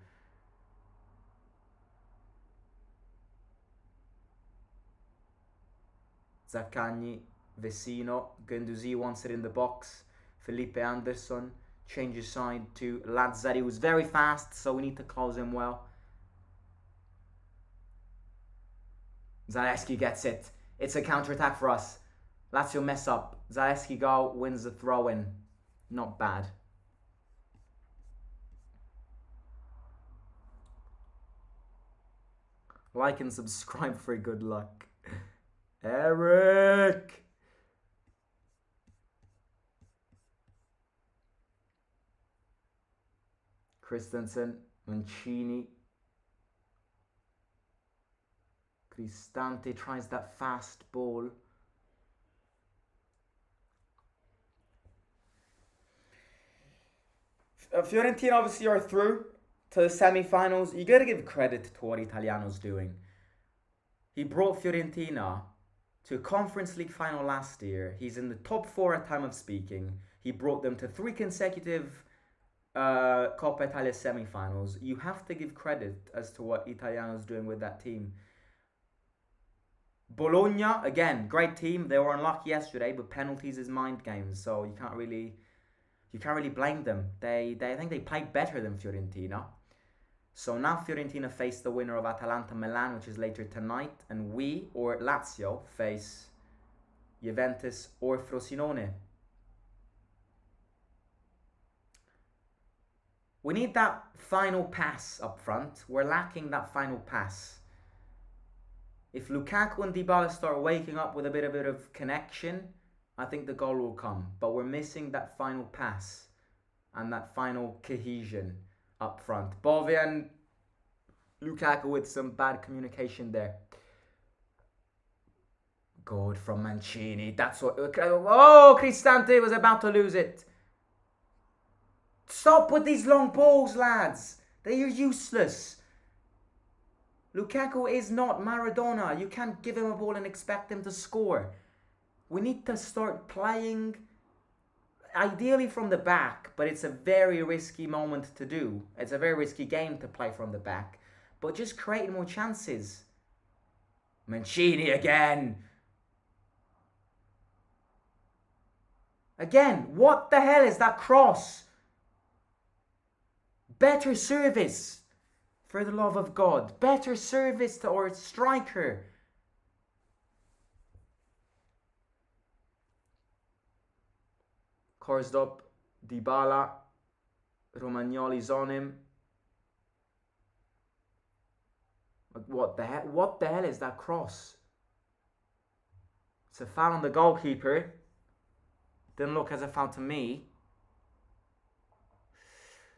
S1: Zaccagni, Vecino, Guendouzi wants it in the box. Felipe Anderson changes side to Lazzari, who's very fast, so we need to close him well. Zalewski gets it. It's a counter-attack for us. Lazio mess up. Zalewski goal, wins the throw-in. Not bad. Like and subscribe for good luck. Eric! Christensen, Mancini. Cristante tries that fast ball. Fiorentina obviously are through to the semi-finals. You got to give credit to what Italiano's doing. He brought Fiorentina to a Conference League final last year. He's in the top 4 at time of speaking. He brought them to 3 consecutive Coppa Italia semi-finals. You have to give credit as to what Italiano's doing with that team. Bologna, again, great team. They were unlucky yesterday, but penalties is mind games, so you can't really blame them. I think they played better than Fiorentina. So now Fiorentina face the winner of Atalanta Milan, which is later tonight, and we, or Lazio, face Juventus or Frosinone. We need that final pass up front. We're lacking that final pass. If Lukaku and Dybala start waking up with a bit of connection, I think the goal will come. But we're missing that final pass and that final cohesion up front. Bove and Lukaku with some bad communication there. Good from Mancini. That's what... Oh, Cristante was about to lose it. Stop with these long balls, lads. They are useless. Lukaku is not Maradona. You can't give him a ball and expect him to score. We need to start playing ideally from the back, but it's a very risky moment to do. It's a very risky game to play from the back. But just creating more chances. Mancini again. Again, what the hell is that cross? Better service. For the love of God. Better service to our striker. Coursed up. Dybala. Romagnoli's on him. What the hell? What the hell is that cross? It's a foul on the goalkeeper. Didn't look as a foul to me.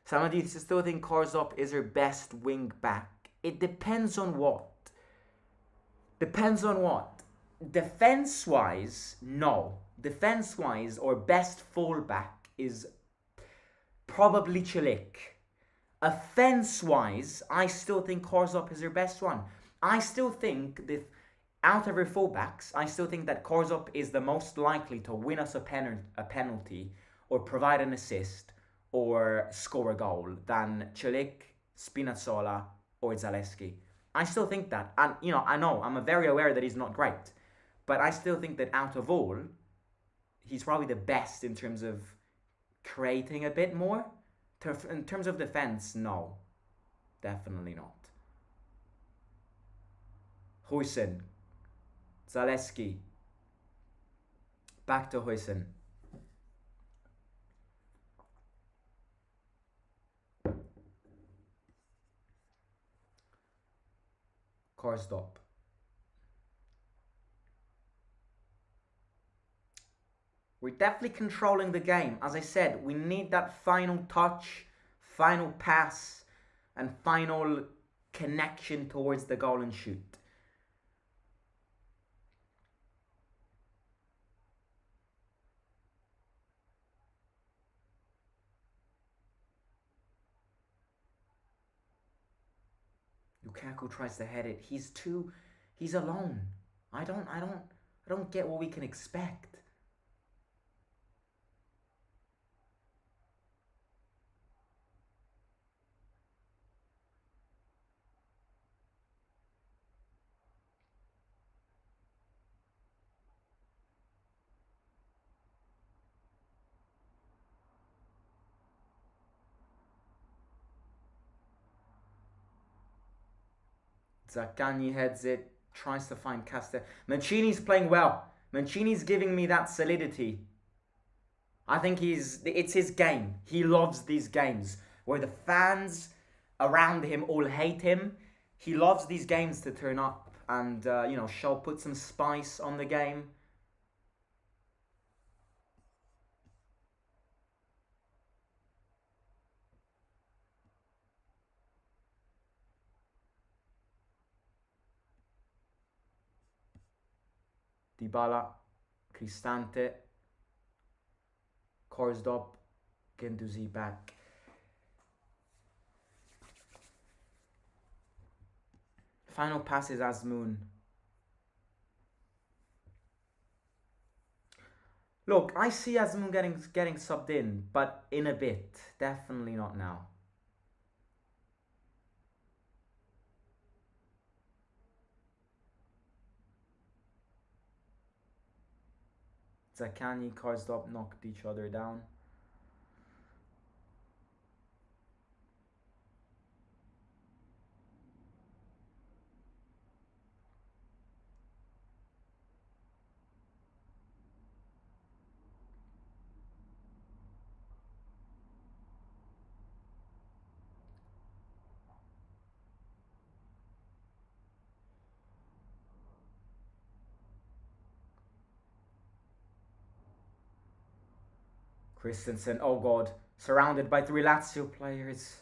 S1: Some of you still think Korzop is her best wing back. It depends on what. Depends on what. Defense-wise, no. Defense-wise, our best fullback is probably Chilik. Offense-wise, I still think Korzop is her best one. I still think that out of her fullbacks, I still think that Korzop is the most likely to win us a penalty or provide an assist or score a goal than Chilik, Spinazzola, or Zalewski. I still think that. And, I know, I'm very aware that he's not great. But I still think that out of all, he's probably the best in terms of creating a bit more. In terms of defense, no. Definitely not. Huijsen. Zalewski. Back to Huijsen. Stop. We're definitely controlling the game. As I said, we need that final touch, final pass, and final connection towards the goal and shoot. Lukaku tries to head it. He's alone. I don't get what we can expect. Zaccagni heads it, tries to find Castel. Mancini's playing well. Mancini's giving me that solidity. I think it's his game. He loves these games where the fans around him all hate him. He loves these games to turn up and, put some spice on the game. Dybala, Cristante, Korsdop, Guendouzi back. Final pass is Azmoun. Look, I see Azmoun getting subbed in, but in a bit. Definitely not now. Zaccagni, Karsdorp knocked each other down. Christensen, oh god, surrounded by 3 Lazio players.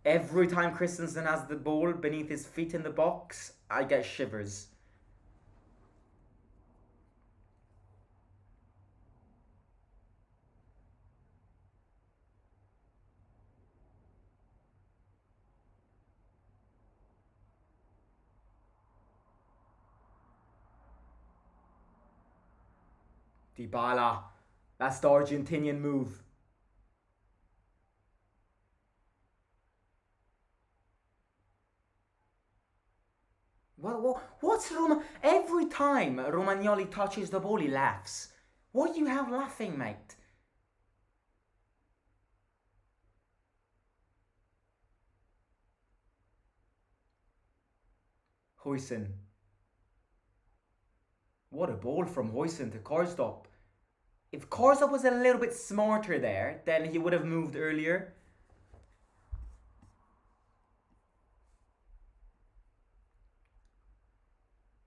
S1: Every time Christensen has the ball beneath his feet in the box, I get shivers. Dybala, that's the Argentinian move. What's Roma? Every time Romagnoli touches the ball, he laughs. What do you have laughing, mate? Huijsen. What a ball from Huijsen to Karsdorp. If Karsdorp was a little bit smarter there, then he would have moved earlier.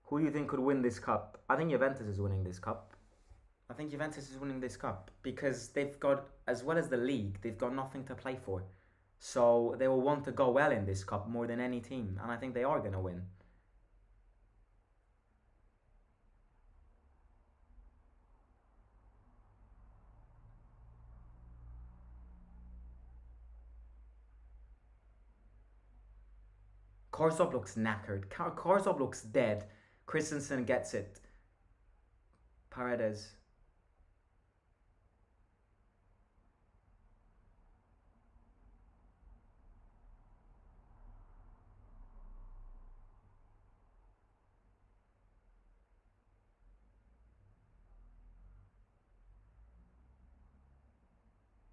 S1: Who do you think could win this cup? I think Juventus is winning this cup. I think Juventus is winning this cup because they've got, as well as the league, they've got nothing to play for. So they will want to go well in this cup more than any team, and I think they are going to win. Karsdorp looks knackered. Karsdorp looks dead. Christensen gets it. Paredes.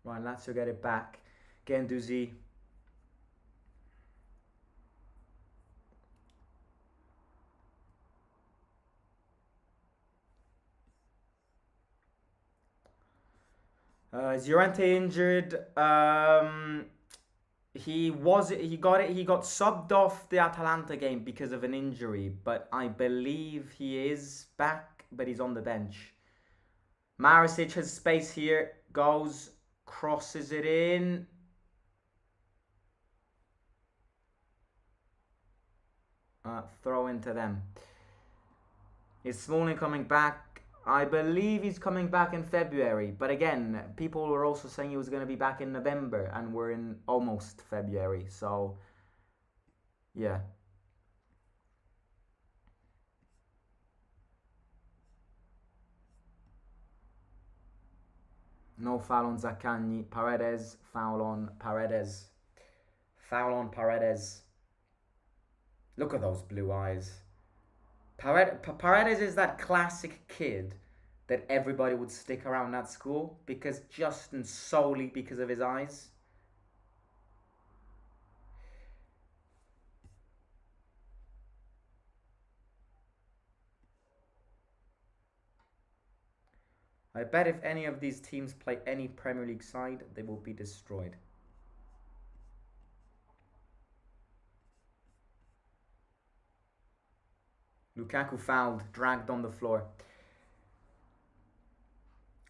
S1: Right, Lazio get it back. Guendouzi. Is Llorente injured? He got subbed off the Atalanta game because of an injury, but I believe he is back, but he's on the bench. Marisic has space here, goes, crosses it in. Throw into them. Is Smalling coming back? I believe he's coming back in February, but again, people were also saying he was going to be back in November, and we're in almost February, so yeah. No foul on Zaccagni. Paredes, foul on Paredes. Foul on Paredes. Look at those blue eyes. Paredes is that classic kid that everybody would stick around at school because just and solely because of his eyes. I bet if any of these teams play any Premier League side, they will be destroyed. Lukaku fouled, dragged on the floor.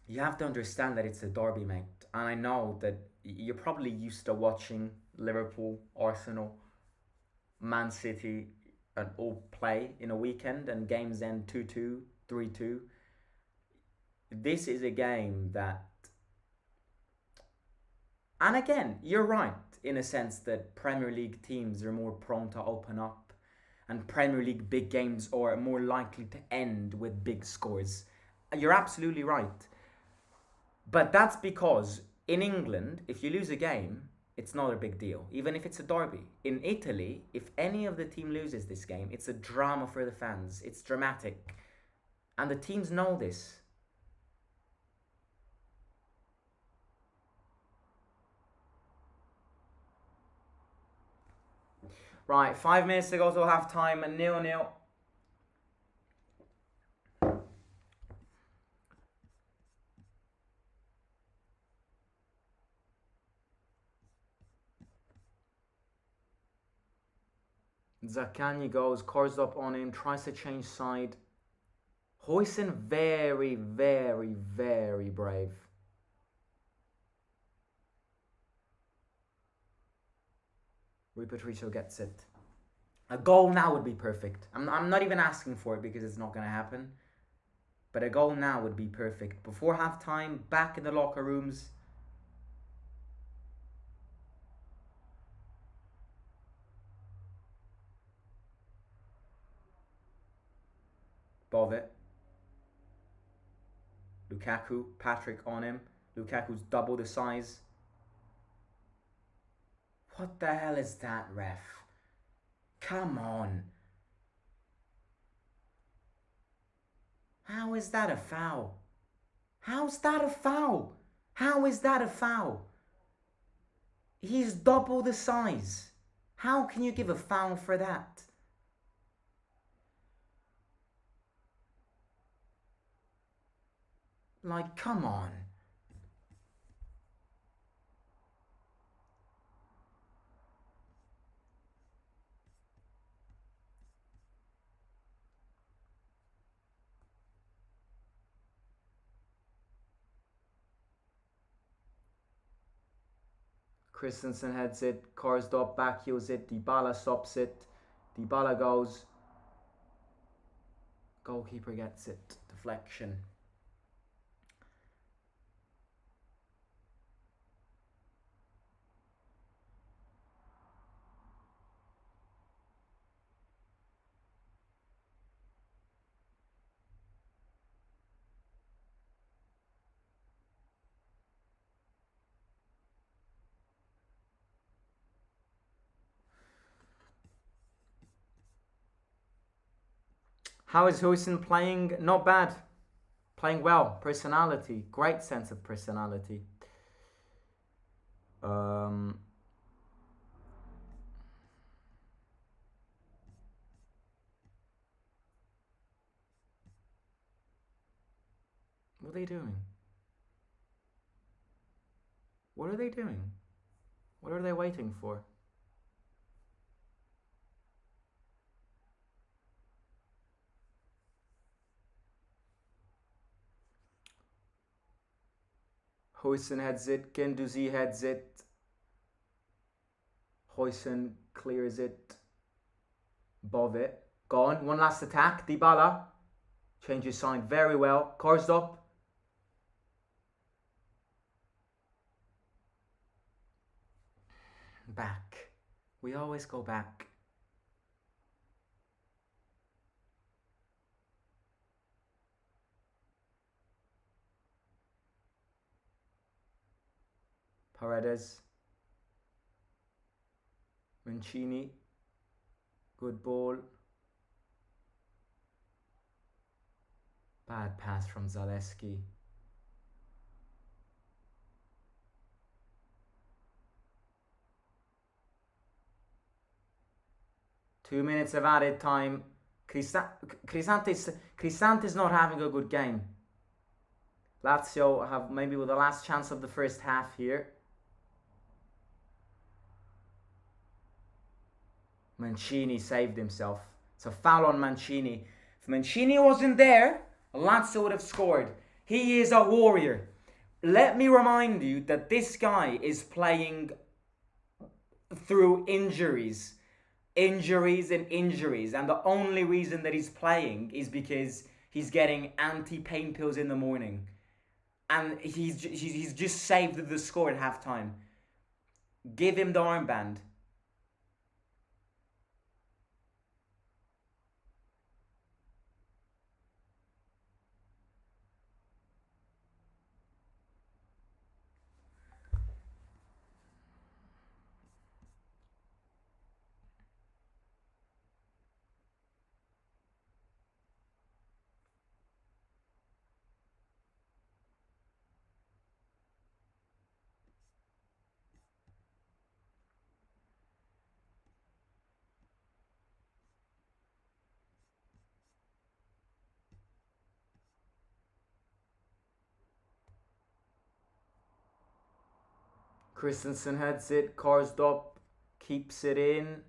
S1: You have to understand that it's a derby, mate. And I know that you're probably used to watching Liverpool, Arsenal, Man City, and all play in a weekend and games end 2-2, 3-2. This is a game that... And again, you're right in a sense that Premier League teams are more prone to open up and Premier League big games are more likely to end with big scores. You're absolutely right. But that's because in England, if you lose a game, it's not a big deal, even if it's a derby. In Italy, if any of the team loses this game, it's a drama for the fans. It's dramatic. And the teams know this. Right, 5 minutes to go till half time, 0-0. Zaccagni goes, cars up on him, tries to change side. Huijsen very, very, very brave. Rui Patricio gets it. A goal now would be perfect. I'm not even asking for it because it's not going to happen. But a goal now would be perfect. Before halftime, back in the locker rooms. Bove. Lukaku, Patrick on him. Lukaku's double the size. What the hell is that, ref? Come on. How is that a foul? How's that a foul? How is that a foul? He's double the size. How can you give a foul for that? Like, come on. Christensen heads it, Karsdorp back heels it, Dybala stops it, Dybala goes, goalkeeper gets it, deflection. How is Huijsen playing? Not bad. Playing well. Personality. Great sense of personality. What are they doing? What are they doing? What are they waiting for? Huijsen heads it, Guendouzi heads it. Huijsen clears it. Bove. Gone. One last attack. Dybala. Changes sign very well. Karsdorp. Back. We always go back. Paredes. Mancini. Good ball. Bad pass from Zaleski. Two minutes of added time. Crisante's not having a good game. Lazio have maybe with the last chance of the first half here. Mancini saved himself. It's a foul on Mancini. If Mancini wasn't there, Lazio would have scored. He is a warrior. Let me remind you that this guy is playing through injuries. Injuries and injuries. And the only reason that he's playing is because he's getting anti-pain pills in the morning. And he's just saved the score at halftime. Give him the armband. Christensen heads it, Karsdorp keeps it in.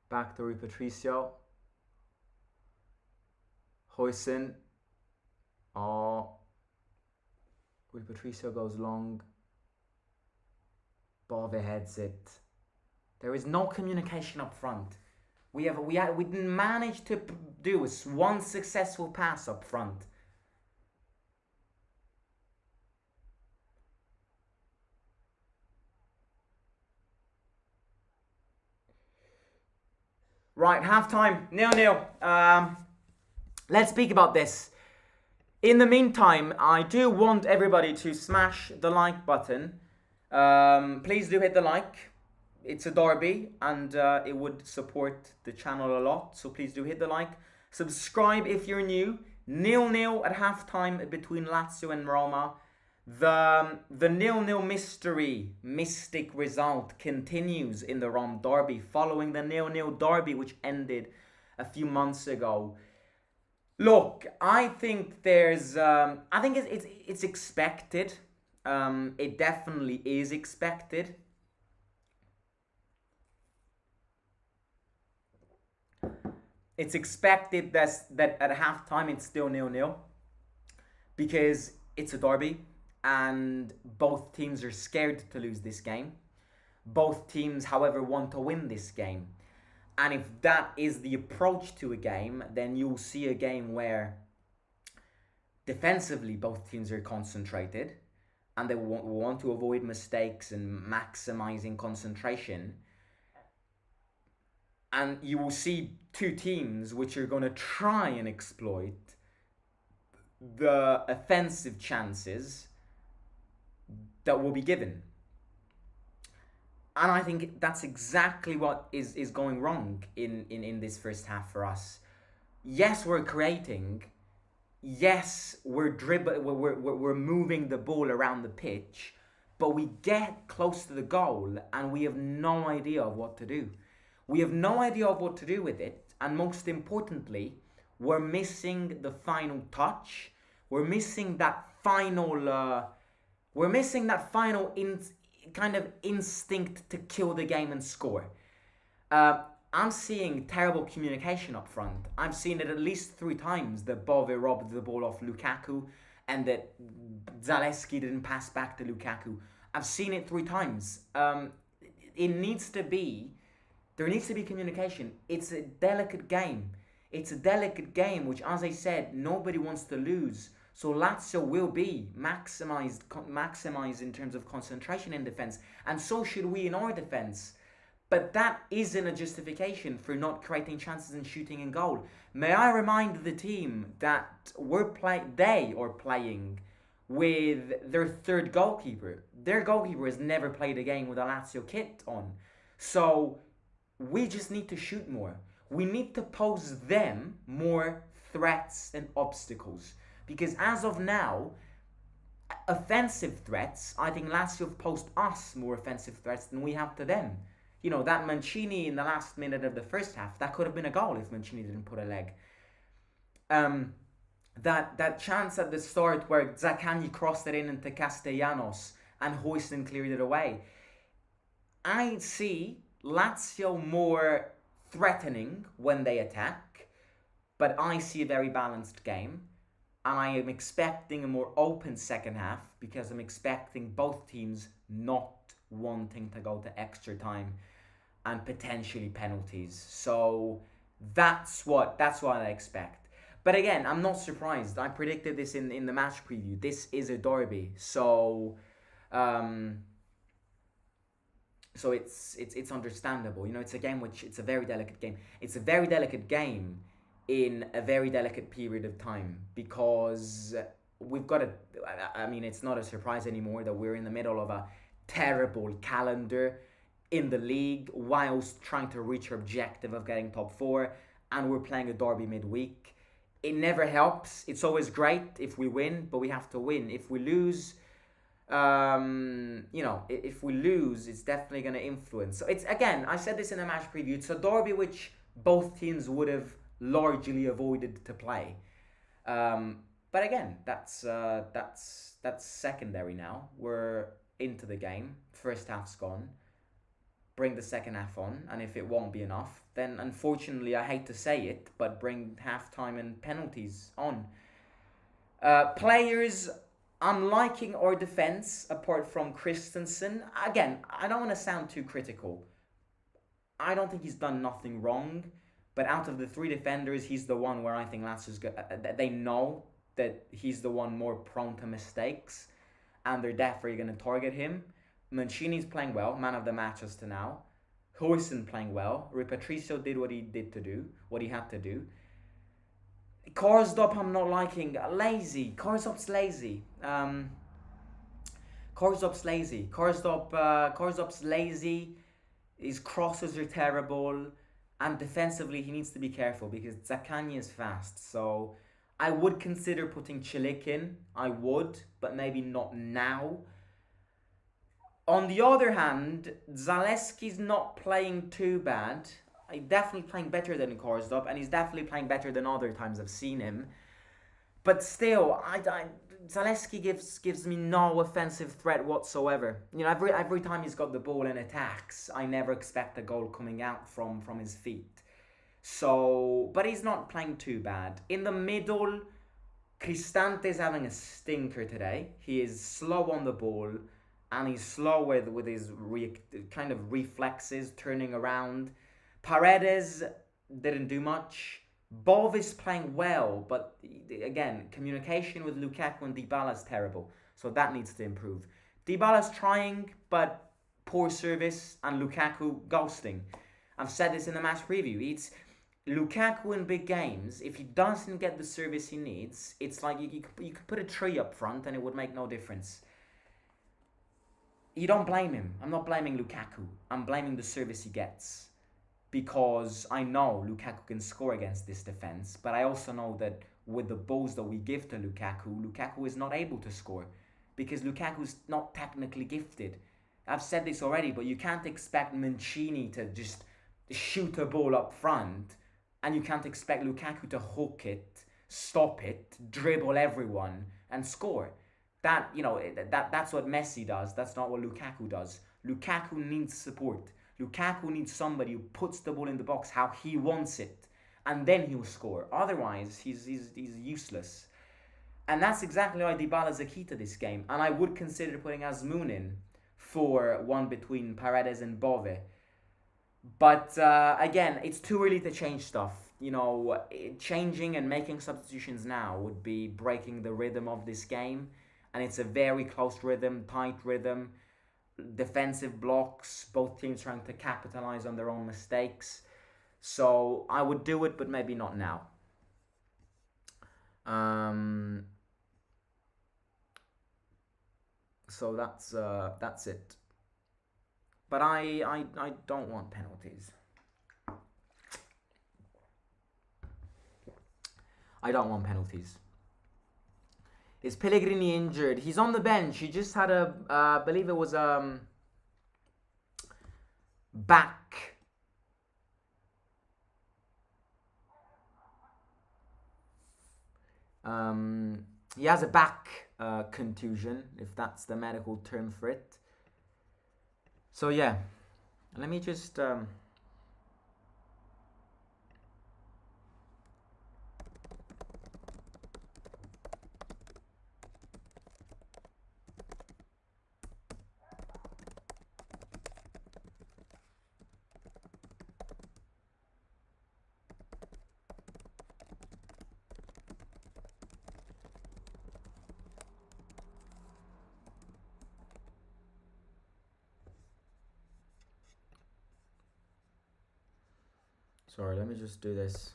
S1: Back to Rui Patricio. Huijsen. Oh. Rui Patricio goes long. Bove heads it. There is no communication up front. We didn't manage to do one successful pass up front. Right, halftime, 0-0. Let's speak about this. In the meantime, I do want everybody to smash the like button. Please do hit the like. It's a derby and it would support the channel a lot. So please do hit the like. Subscribe if you're new. 0-0 at halftime between Lazio and Roma. The 0-0 mystic result continues in the Rome derby following the 0-0 derby which ended a few months ago. Look, I think there's I think it's expected. It definitely is expected. It's expected that at halftime it's still 0-0 because it's a derby and both teams are scared to lose this game. Both teams, however, want to win this game. And if that is the approach to a game, then you'll see a game where defensively both teams are concentrated and they want to avoid mistakes and maximizing concentration. And you will see two teams which are going to try and exploit the offensive chances that will be given. And I think that's exactly what is going wrong in this first half for us. Yes, we're creating. Yes, we're moving the ball around the pitch, but we get close to the goal and we have no idea of what to do. We have no idea of what to do with it, and most importantly, we're missing the final touch. We're missing that final. Kind of instinct to kill the game and score. I'm seeing terrible communication up front. I've seen it at least 3 times that Bove robbed the ball off Lukaku and that Zalewski didn't pass back to Lukaku. I've seen it 3 times. There needs to be communication. It's a delicate game. It's a delicate game which, as I said, nobody wants to lose. So Lazio will be maximized in terms of concentration in defense, and so should we in our defense. But that isn't a justification for not creating chances and shooting in goal. May I remind the team that they are playing with their third goalkeeper. Their goalkeeper has never played a game with a Lazio kit on. So we just need to shoot more. We need to pose them more threats and obstacles. Because as of now, offensive threats, I think Lazio have posed us more offensive threats than we have to them. You know, that Mancini in the last minute of the first half, that could have been a goal if Mancini didn't put a leg. That chance at the start where Zaccagni crossed it in into Castellanos and Huijsen cleared it away. I see Lazio more threatening when they attack, but I see a very balanced game. And I am expecting a more open second half because I'm expecting both teams not wanting to go to extra time and potentially penalties. So that's what I expect. But again, I'm not surprised. I predicted this in the match preview. This is a derby, so it's understandable. You know, it's a game it's a very delicate game. It's a very delicate game in a very delicate period of time because we've got it's not a surprise anymore that we're in the middle of a terrible calendar in the league whilst trying to reach our objective of getting top 4, and we're playing a derby midweek. It never helps. It's always great if we win, but we have to win. If we lose, if we lose, it's definitely going to influence. So it's, again, I said this in a match preview, it's a derby which both teams would have largely avoided to play. But again, that's secondary now. We're into the game. First half's gone. Bring the second half on, and if it won't be enough, then unfortunately, I hate to say it, but bring halftime and penalties on. Players, I'm liking our defense apart from Christensen. Again, I don't want to sound too critical. I don't think he's done nothing wrong, but out of the three defenders, he's the one where I think Lazio's they know that he's the one more prone to mistakes, and they're definitely going to target him. Mancini's playing well, man of the match as to now. Huijsen playing well. Rui Patricio did what he had to do. Karsdorp I'm not liking. Lazy. Karsdorp's lazy. Karsdorp's lazy. His crosses are terrible. And defensively, he needs to be careful because Zaccagni is fast. So I would consider putting Cilic in. I would, but maybe not now. On the other hand, Zaleski's not playing too bad. He's definitely playing better than Karsdorp, and he's definitely playing better than other times I've seen him. But still, Zaleski gives me no offensive threat whatsoever. You know, every time he's got the ball and attacks, I never expect a goal coming out from his feet. So, but he's not playing too bad. In the middle, Cristante's having a stinker today. He is slow on the ball, and he's slow with his kind of reflexes, turning around. Paredes didn't do much. Bov is playing well, but again, communication with Lukaku and Dybala is terrible, so that needs to improve. Dybala's trying, but poor service, and Lukaku ghosting. I've said this in the match preview. It's Lukaku in big games. If he doesn't get the service he needs, it's like you could put a tree up front and it would make no difference. You don't blame him. I'm not blaming Lukaku. I'm blaming the service he gets. Because I know Lukaku can score against this defense, but I also know that with the balls that we give to Lukaku is not able to score. Because Lukaku's not technically gifted. I've said this already, but you can't expect Mancini to just shoot a ball up front, and you can't expect Lukaku to hook it, stop it, dribble everyone, and score. That's what Messi does. That's not what Lukaku does. Lukaku needs support. Lukaku needs somebody who puts the ball in the box how he wants it, and then he'll score. Otherwise, he's useless. And that's exactly why Dybala's a key to this game. And I would consider putting Azmoun in for one between Paredes and Bove. But again, it's too early to change stuff. You know, changing and making substitutions now would be breaking the rhythm of this game. And it's a very close rhythm, tight rhythm. Defensive blocks, both teams trying to capitalize on their own mistakes. So I would do it, but maybe not now. So that's it. But I don't want penalties. I don't want penalties. Is Pellegrini injured? He's on the bench. He just had I believe it was back. He has a back contusion, if that's the medical term for it. So yeah, let me just sorry, let me just do this.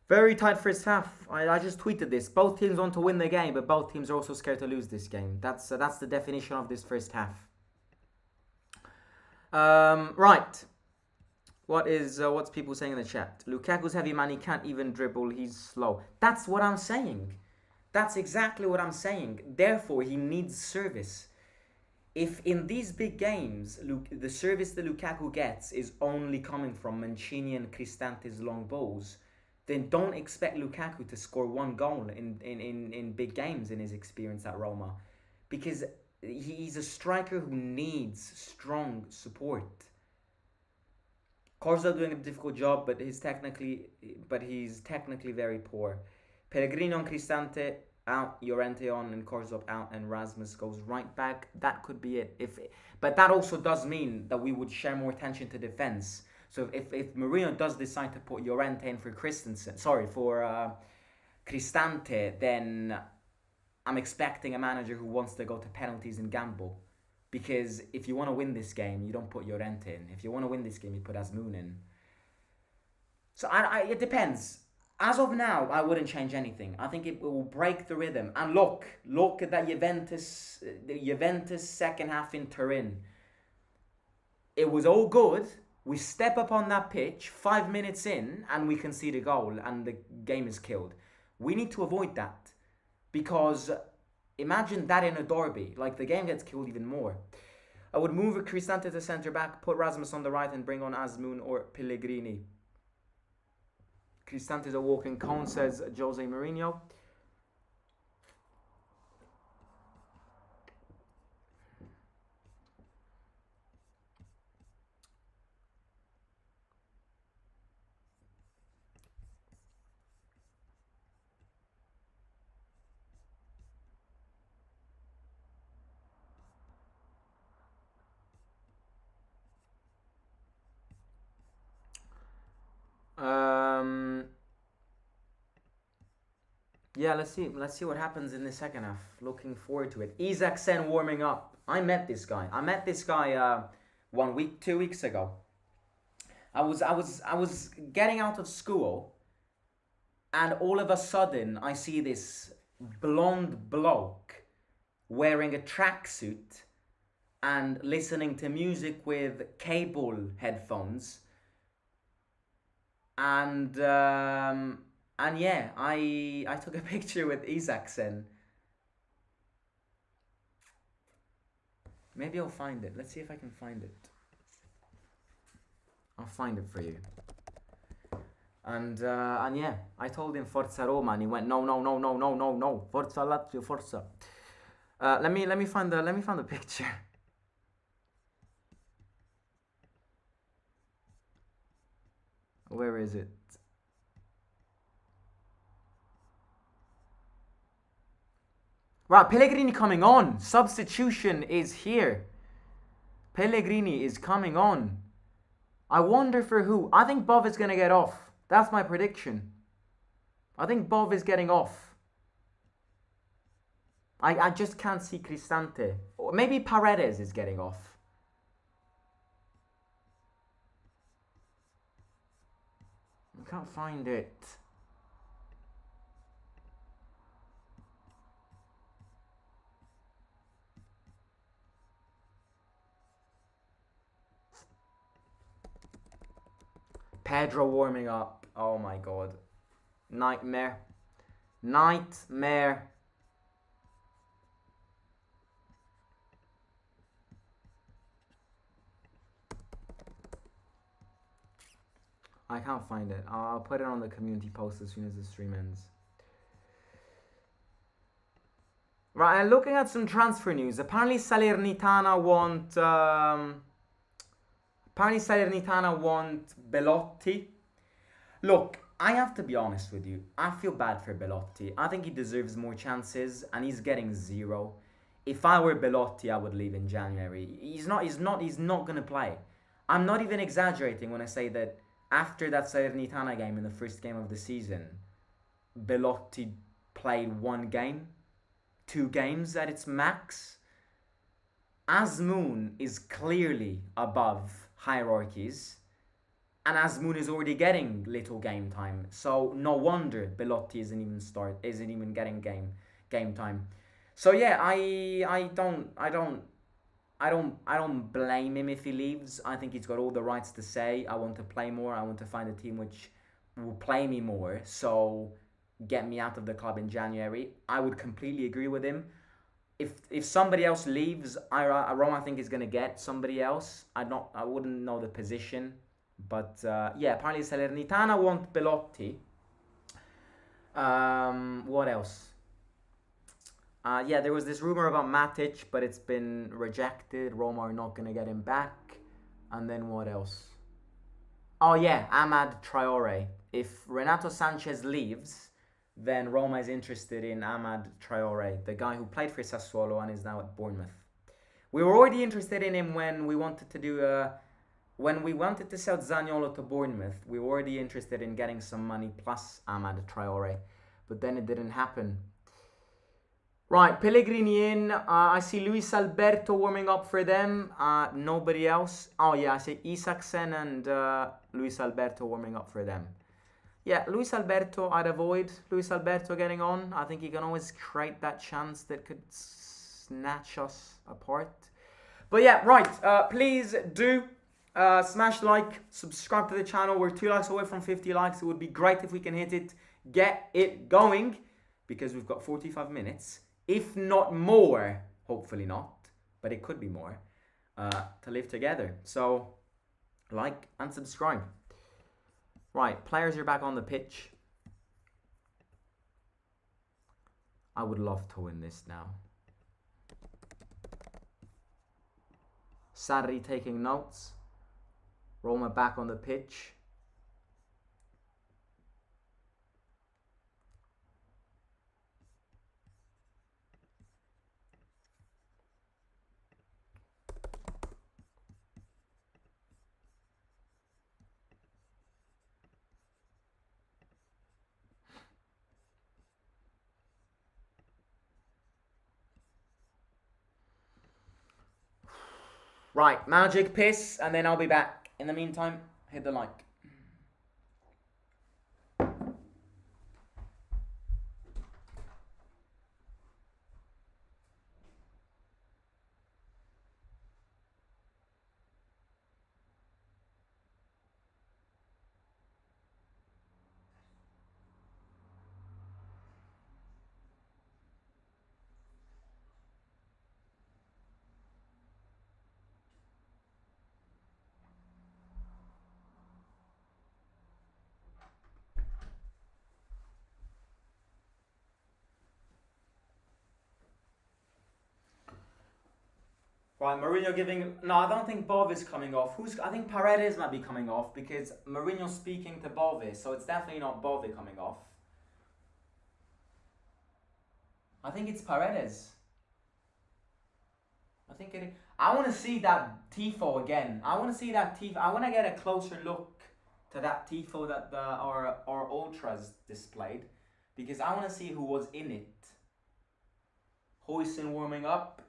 S1: Very tight first half. I just tweeted this. Both teams want to win the game, but both teams are also scared to lose this game. That's the definition of this first half. Right. What's people saying in the chat? Lukaku's heavy man, he can't even dribble, he's slow. That's what I'm saying. That's exactly what I'm saying. Therefore, he needs service. If in these big games, the service that Lukaku gets is only coming from Mancini and Cristante's long balls, then don't expect Lukaku to score one goal in big games in his experience at Roma. Because he's a striker who needs strong support. Corso doing a difficult job, but he's technically very poor. Pellegrino and Cristante out, Llorente on, and Corso out, and Rasmus goes right back. That could be it. But that also does mean that we would share more attention to defense. So if Mourinho does decide to put Llorente in for Cristante, then I'm expecting a manager who wants to go to penalties and gamble. Because if you want to win this game, you don't put Llorente in. If you want to win this game, you put Azmoun in. So it depends. As of now, I wouldn't change anything. I think it will break the rhythm. And look at that Juventus second half in Turin. It was all good. We step up on that pitch 5 minutes in and we concede a goal and the game is killed. We need to avoid that. Because imagine that in a derby. Like, the game gets killed even more. I would move Cristante to centre back, put Rasmus on the right and bring on Azmoun or Pellegrini. Cristante is a walking cone, says Jose Mourinho. Yeah, let's see what happens in the second half. Looking forward to it. Isaacsen warming up. I met this guy 1 week, 2 weeks ago. I was getting out of school, and all of a sudden I see this blonde bloke wearing a tracksuit and listening to music with cable headphones. And yeah, I took a picture with Isaacsen. Maybe I'll find it. Let's see if I can find it. I'll find it for you. And yeah, I told him Forza Roma, and he went no, Forza Lazio, Forza. Let me find the picture. Where is it? Right, Pellegrini coming on. Substitution is here. Pellegrini is coming on. I wonder for who. I think Bov is going to get off. That's my prediction. I think Bov is getting off. I just can't see Cristante. Or maybe Paredes is getting off. I can't find it. Pedro warming up. Oh my god. Nightmare. Nightmare. I can't find it. I'll put it on the community post as soon as the stream ends. Right, and looking at some transfer news. Apparently Salernitana want Belotti. Look, I have to be honest with you. I feel bad for Belotti. I think he deserves more chances, and he's getting 0. If I were Belotti, I would leave in January. He's not gonna play. I'm not even exaggerating when I say that after that Salernitana game in the first game of the season, Belotti played 1 game, 2 games at its max. Azmoun is clearly above hierarchies. And Azmoun is already getting little game time, so no wonder Belotti isn't even getting game time. So yeah, I don't blame him if he leaves. I think he's got all the rights to say, I want to play more. I want to find a team which will play me more. So get me out of the club in January. I would completely agree with him. If somebody else leaves, Roma I think is gonna get somebody else. I wouldn't know the position, but yeah, apparently Salernitana want Belotti. What else? Yeah, there was this rumor about Matic, but it's been rejected. Roma are not going to get him back. And then what else? Oh, yeah, Amad Traore. If Renato Sanchez leaves, then Roma is interested in Amad Traore, the guy who played for Sassuolo and is now at Bournemouth. We were already interested in him when we wanted to sell Zaniolo to Bournemouth. We were already interested in getting some money plus Amad Traore, but then it didn't happen. Right, Pellegrini in. I see Luis Alberto warming up for them. Nobody else. Oh yeah, I see Isaksen and Luis Alberto warming up for them. Yeah, Luis Alberto, I'd avoid Luis Alberto getting on. I think he can always create that chance that could snatch us apart. But yeah, right. Please do smash like, subscribe to the channel. We're 2 likes away from 50 likes. It would be great if we can hit it. Get it going, because we've got 45 minutes. If not more, hopefully not, but it could be more, to live together. So, like and subscribe. Right, players are back on the pitch. I would love to win this now. Sarri taking notes. Roma back on the pitch. Right, magic piss, and then I'll be back. In the meantime, hit the like. Right, Mourinho giving... No, I don't think Bov is coming off. I think Paredes might be coming off because Mourinho's speaking to Bove, so it's definitely not Bove coming off. I think it's Paredes. I think it... I want to see that tifo again. I want to see that tifo. I want to get a closer look to that tifo that our ultras displayed, because I want to see who was in it. Huijsen warming up.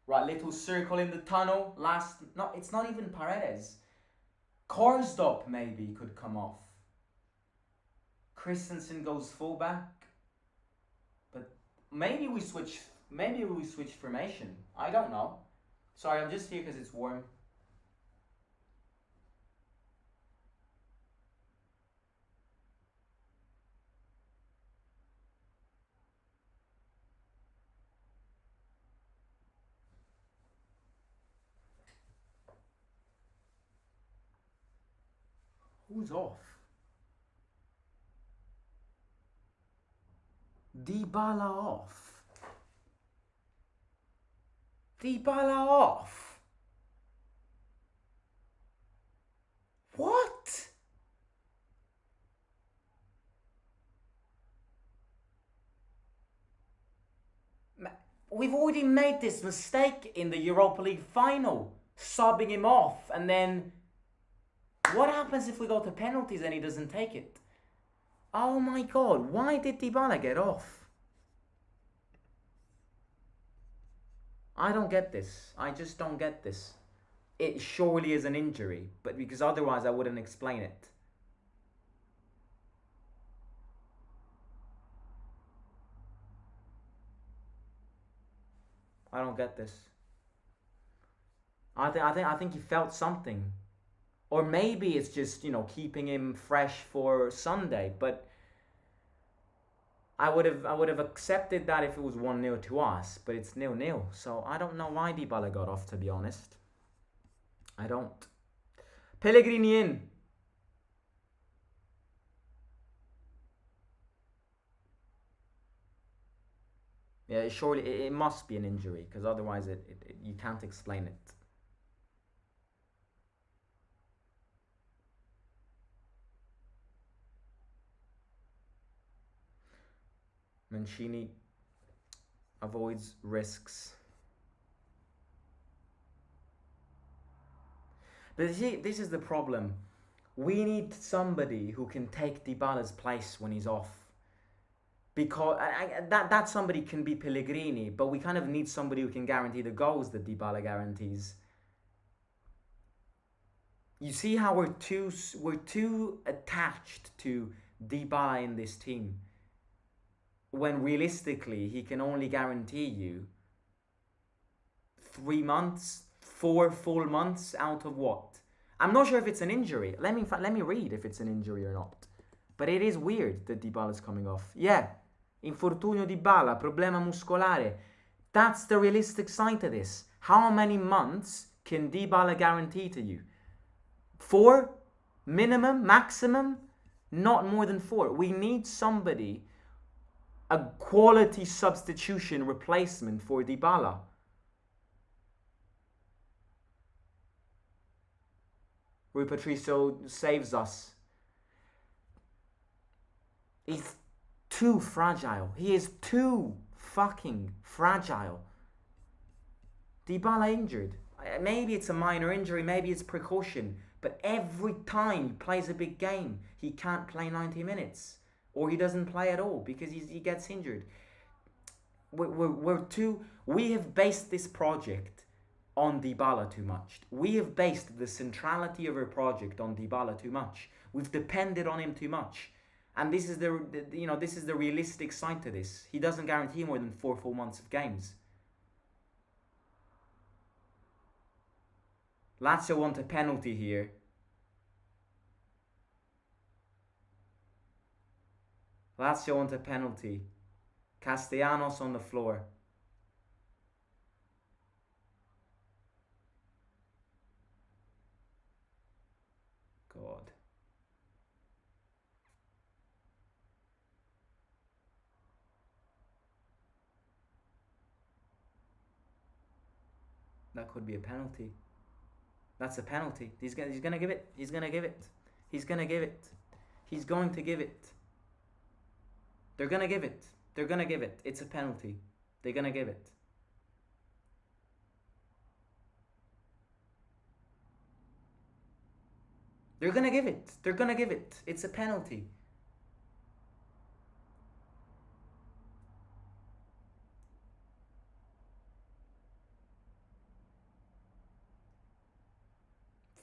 S1: Right, little circle in the tunnel. No, it's not even Paredes. Korsdorp maybe could come off. Christensen goes fullback. But maybe we switch formation. I don't know. Sorry, I'm just here because it's warm. Who's off? Dybala off. Dybala off. What? We've already made this mistake in the Europa League final, subbing him off, and then what happens if we go to penalties and he doesn't take it? Oh my god, why did Dybala get off? I don't get this. I just don't get this. it surely is an injury, but because otherwise I wouldn't explain it. I don't get this. I think he felt something, or maybe it's just keeping him fresh for Sunday. But I would have accepted that if it was 1-0 to us, but it's 0-0. So I don't know why Dybala got off, to be honest. I don't. Pellegrini in. Yeah, surely it must be an injury, because otherwise you can't explain it. Mancini avoids risks. But see, this is the problem. We need somebody who can take Dybala's place when he's off. Because that somebody can be Pellegrini, but we kind of need somebody who can guarantee the goals that Dybala guarantees. You see how we're too attached to Dybala in this team, when realistically he can only guarantee you 3 months, 4 full months out of what? I'm not sure if it's an injury. Let me read if it's an injury or not. But it is weird that Dybala's coming off. Yeah, infortunio Dybala, problema muscolare. That's the realistic side to this. How many months can Dybala guarantee to you? 4? Minimum? Maximum? Not more than 4. We need somebody, a quality substitution replacement for Dybala. Rui Patricio saves us. He's too fragile. He is too fucking fragile. Dybala injured. Maybe it's a minor injury, maybe it's precaution. But every time he plays a big game, he can't play 90 minutes. Or he doesn't play at all because he gets injured. We have based this project on Dybala too much. We have based the centrality of our project on Dybala too much. We've depended on him too much. And this is this is the realistic side to this. He doesn't guarantee more than 4 full months of games. Lazio want a penalty here. Lazio want a penalty. Castellanos on the floor. God. That could be a penalty. That's a penalty. He's gonna give it. He's gonna give it. He's gonna give it. He's going to give it. They're gonna give it. They're gonna give it. It's a penalty. They're gonna give it. They're gonna give it. They're gonna give it. It's a penalty.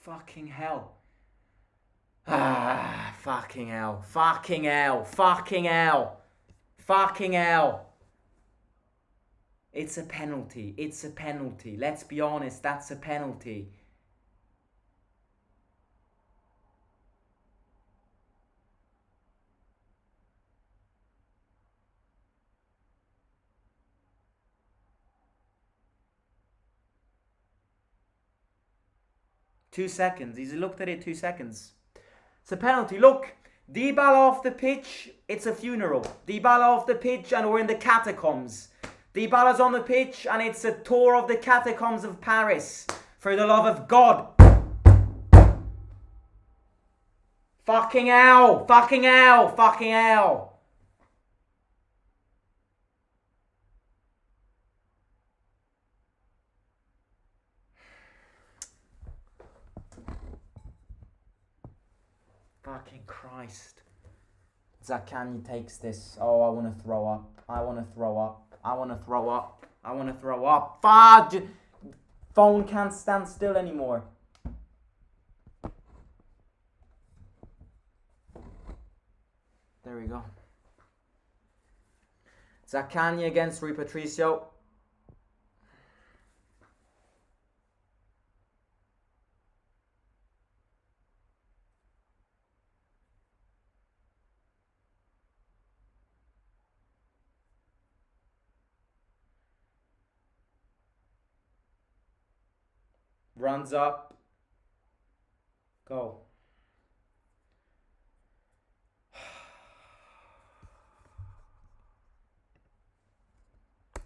S1: Fucking hell. Ah, fucking hell. Fucking hell. Fucking hell. Fucking hell. It's a penalty. It's a penalty. Let's be honest, that's a penalty. Two seconds. He's looked at it 2 seconds. It's a penalty. Look, Dybala off the pitch. It's a funeral. Dybala off the pitch and we're in the catacombs. Dybala's on the pitch and it's a tour of the catacombs of Paris. For the love of God. Fucking hell. Fucking hell. Fucking hell. Fucking Christ. Zaccagni takes this. Oh, I want to throw up. I want to throw up. I want to throw up. I want to throw up. Fudge! phone can't stand still anymore. There we go. Zaccagni against Rui Patricio. Runs up. Go.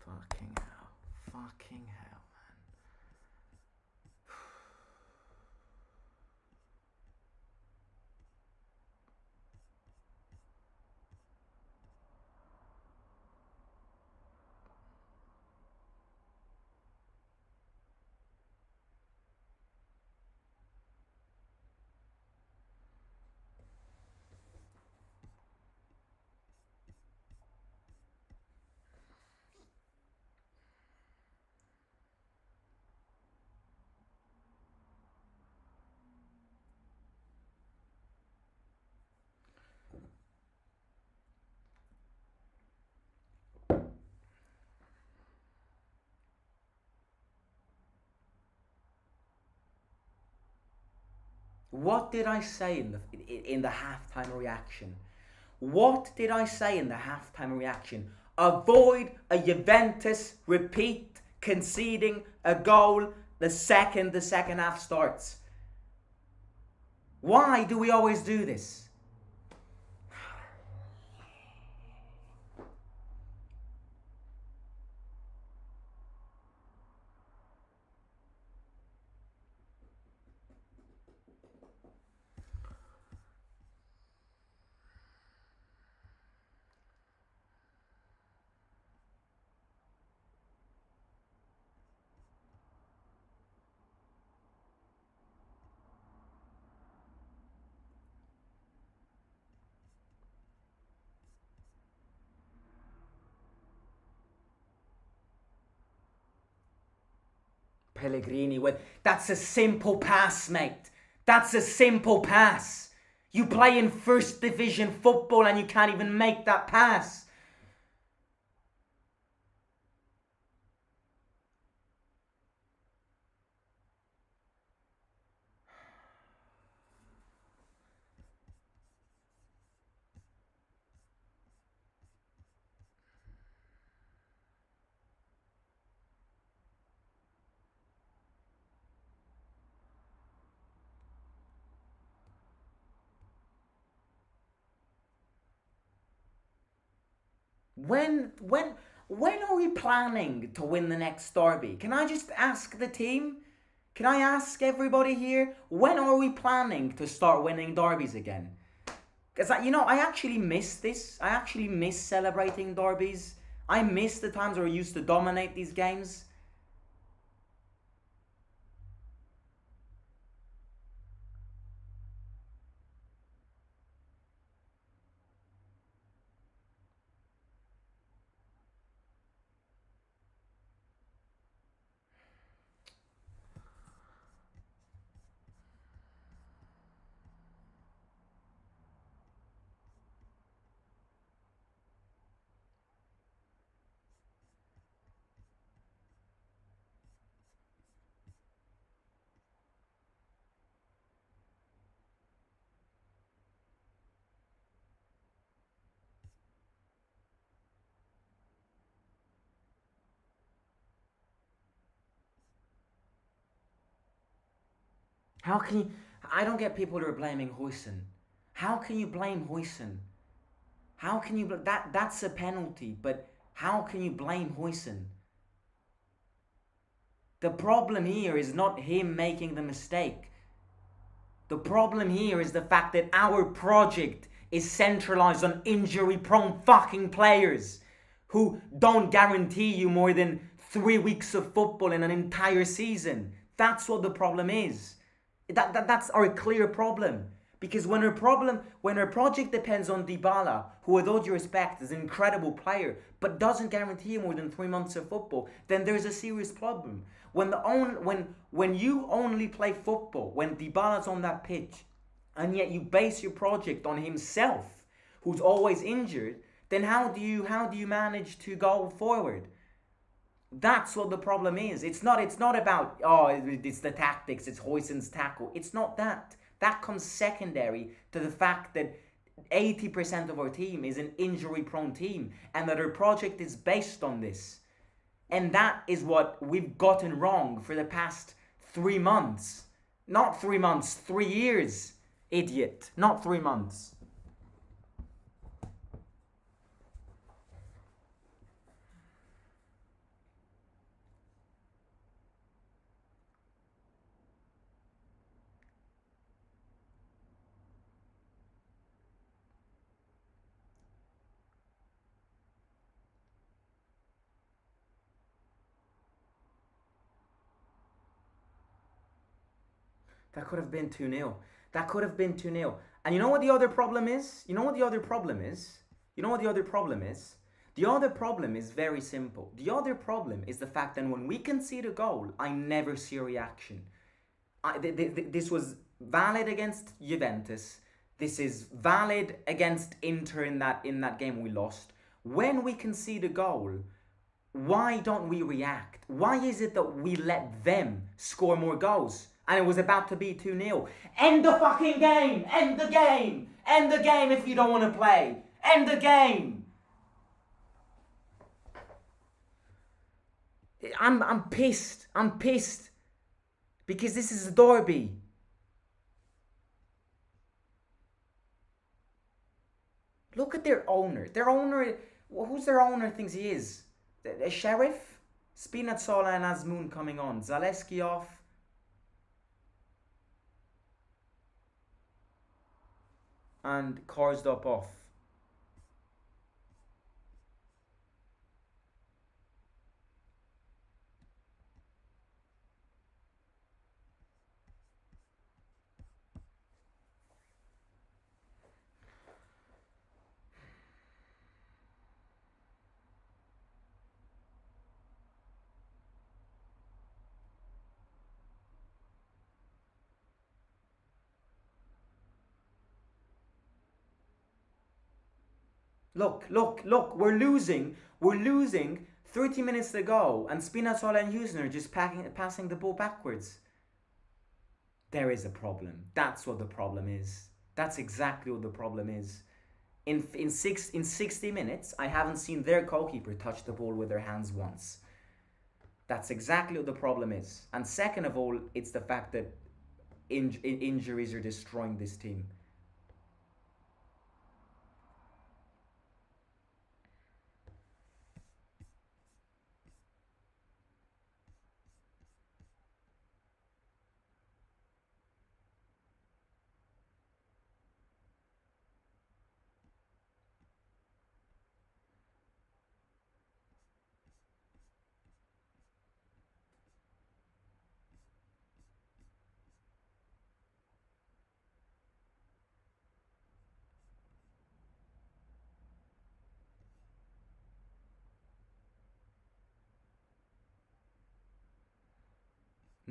S1: Fucking hell. Fucking hell, man. What did I say in the halftime reaction? What did I say in the halftime reaction? Avoid a Juventus repeat conceding a goal the second half starts. Why do we always do this? Pellegrini that's a simple pass, mate. That's a simple pass. You play in first division football and you can't even make that pass. When are we planning to win the next derby? Can I just ask the team? Can I ask everybody here? When are we planning to start winning derbies again? Because, I actually miss this. I actually miss celebrating derbies. I miss the times where we used to dominate these games. How can you... I don't get people who are blaming Huijsen. How can you blame Huijsen? How can you... That's a penalty, but how can you blame Huijsen? The problem here is not him making the mistake. The problem here is the fact that our project is centralized on injury-prone fucking players who don't guarantee you more than 3 weeks of football in an entire season. That's what the problem is. That's our clear problem. Because when her project depends on Dybala, who with all due respect is an incredible player, but doesn't guarantee more than 3 months of football, then there's a serious problem. When you only play football, when Dybala's on that pitch, and yet you base your project on himself, who's always injured, then how do you manage to go forward? That's what the problem is. It's not about it's the tactics, it's Huijsen's tackle. It's not that. That comes secondary to the fact that 80% of our team is an injury prone team and that our project is based on this. And that is what we've gotten wrong for the past 3 months. Not 3 months, 3 years, idiot. Not 3 months. That could have been 2-0. That could have been 2-0. And you know what the other problem is? You know what the other problem is? You know what the other problem is? The other problem is very simple. The other problem is the fact that when we concede a goal, I never see a reaction. This was valid against Juventus. This is valid against Inter in that game we lost. When we concede a goal, why don't we react? Why is it that we let them score more goals? And it was about to be 2-0. End the fucking game! End the game! End the game if you don't want to play! End the game! I'm pissed. I'm pissed. Because this is a derby. Look at their owner. Their owner, who's their owner thinks he is? A sheriff? Spinazzola and Azmoun coming on. Zaleski off. And Karsdorp off. Look, we're losing. We're losing 30 minutes to go, and Spinazzola and Huijsen are just passing the ball backwards. There is a problem. That's what the problem is. That's exactly what the problem is. In 60 minutes, I haven't seen their goalkeeper touch the ball with their hands once. That's exactly what the problem is. And second of all, it's the fact that injuries are destroying this team.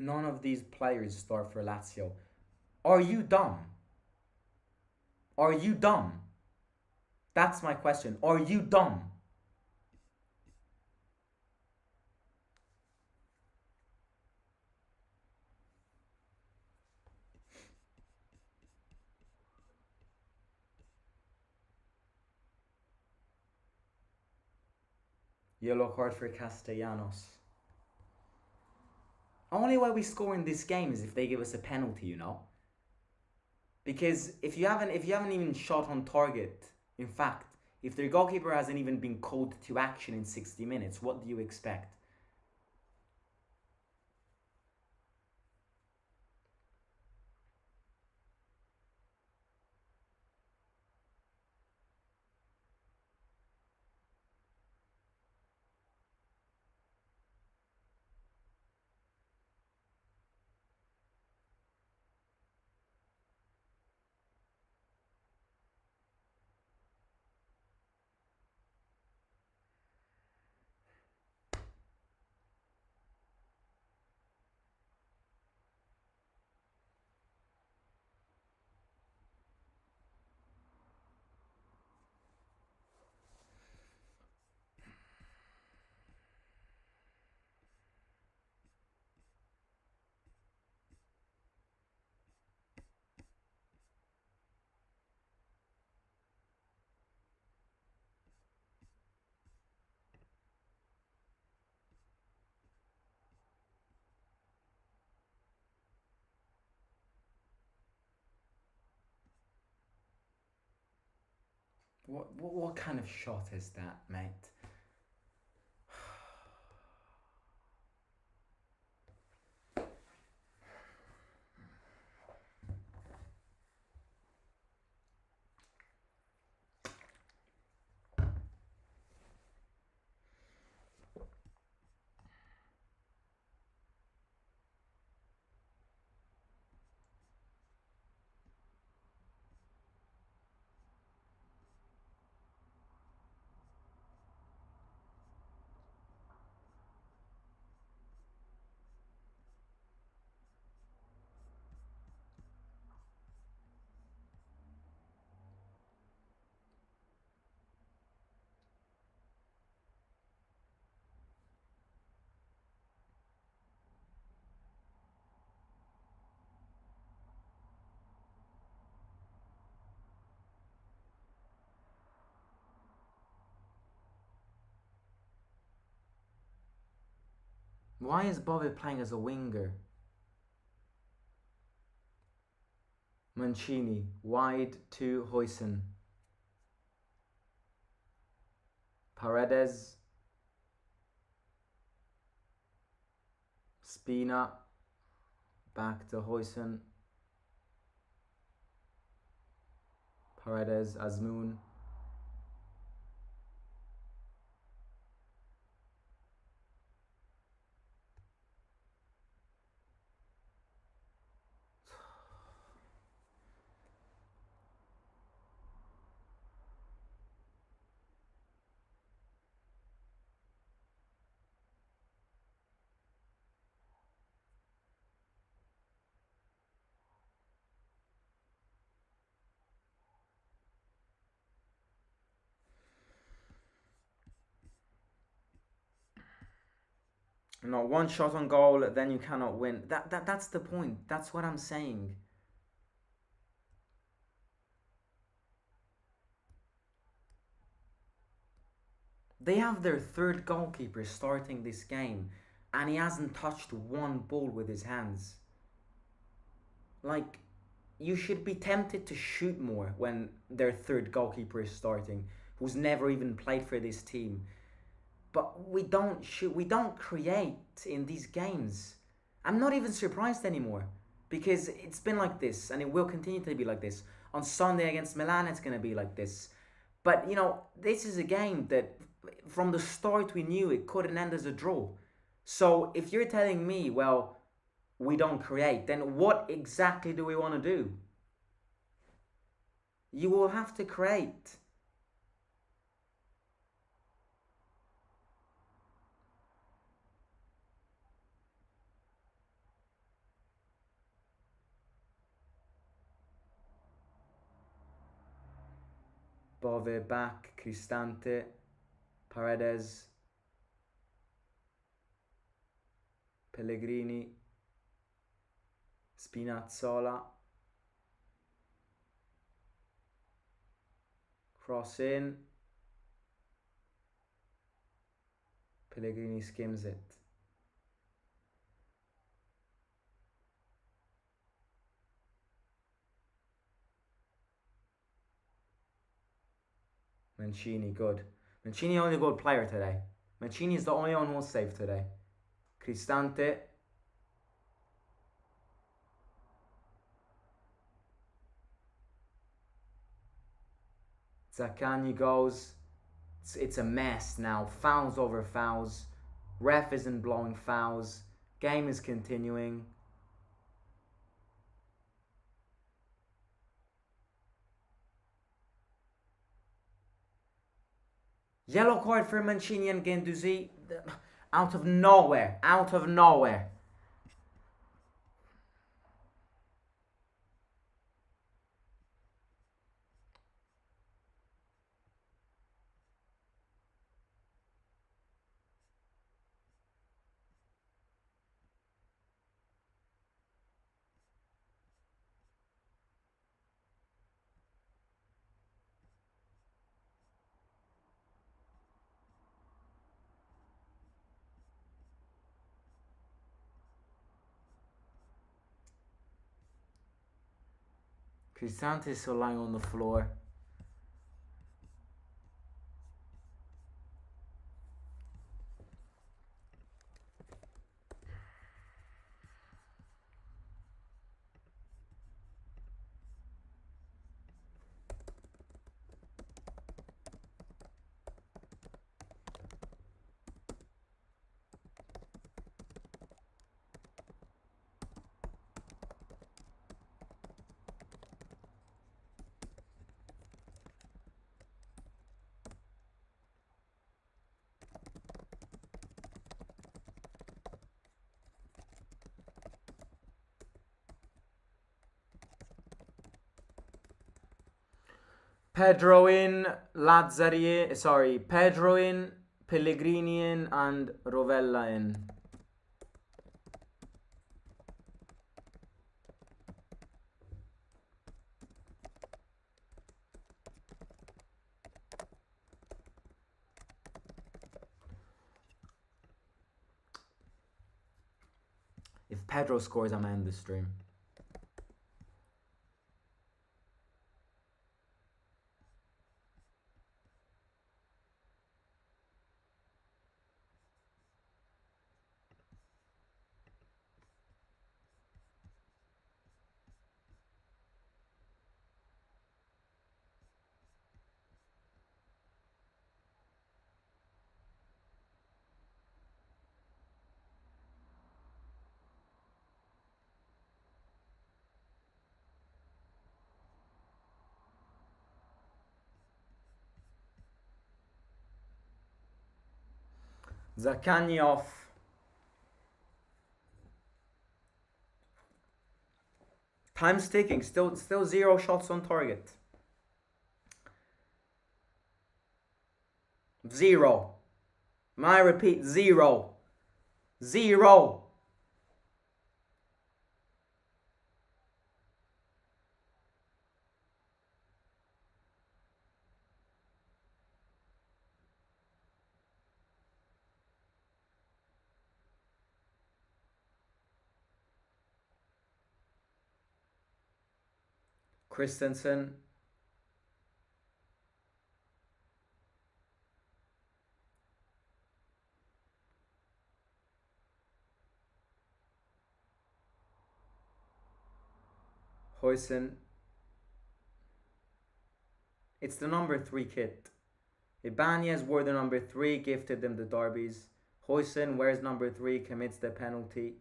S1: None of these players start for Lazio. Are you dumb? Are you dumb? That's my question. Are you dumb? Yellow card for Castellanos. Only way we score in this game is if they give us a penalty, you know. Because if you haven't even shot on target, in fact, if their goalkeeper hasn't even been called to action in 60 minutes, what do you expect? What kind of shot is that, mate? Why is Bobby playing as a winger? Mancini, wide to Huijsen. Paredes. Spina. Back to Huijsen. Paredes, Azmoun. No, one shot on goal, then you cannot win. That's the point. That's what I'm saying. They have their third goalkeeper starting this game, and he hasn't touched one ball with his hands. Like, you should be tempted to shoot more when their third goalkeeper is starting, who's never even played for this team. But we don't shoot, we don't create in these games. I'm not even surprised anymore because it's been like this and it will continue to be like this. On Sunday against Milan, it's going to be like this. But, this is a game that from the start we knew it couldn't end as a draw. So if you're telling me, well, we don't create, then what exactly do we want to do? You will have to create. Bove back, Cristante, Paredes, Pellegrini, Spinazzola, cross in, Pellegrini skims it. Mancini, good. Mancini only good player today. Mancini is the only one who'll save today. Cristante. Zaccagni goes. It's a mess now. Fouls over fouls. Ref isn't blowing fouls. Game is continuing. Yellow card for Mancini and Guendouzi. Out of nowhere. Out of nowhere. Cristante is still lying on the floor. Pedro in, Lazzari, sorry, Pedro in, Pellegrini in, and Rovella in. If Pedro scores, I'm end the stream. Zaccagni off. Time's ticking. Still 0 shots on target. 0. I repeat, 0. 0. Christensen. Huysen. It's the number 3 kit. Ibanez wore the number 3, gifted them the derbies. Huysen wears number 3, commits the penalty.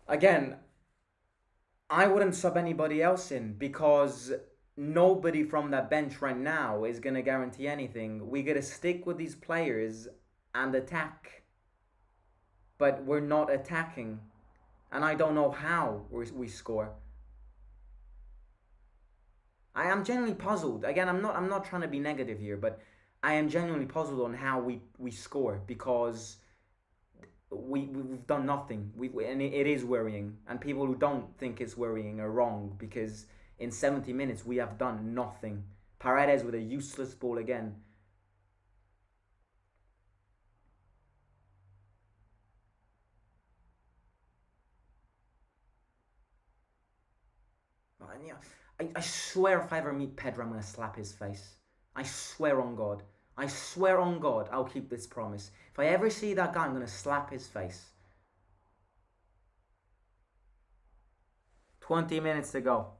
S1: Again, I wouldn't sub anybody else in because nobody from that bench right now is going to guarantee anything. We got to stick with these players and attack. But we're not attacking. And I don't know how we score. I am genuinely puzzled. Again, I'm not trying to be negative here, but I am genuinely puzzled on how we score because we've done nothing. And it is worrying. And people who don't think it's worrying are wrong because in 70 minutes we have done nothing. Paredes with a useless ball again. I swear if I ever meet Pedro, I'm going to slap his face. I swear on God. I swear on God, I'll keep this promise. If I ever see that guy, I'm going to slap his face. 20 minutes to go.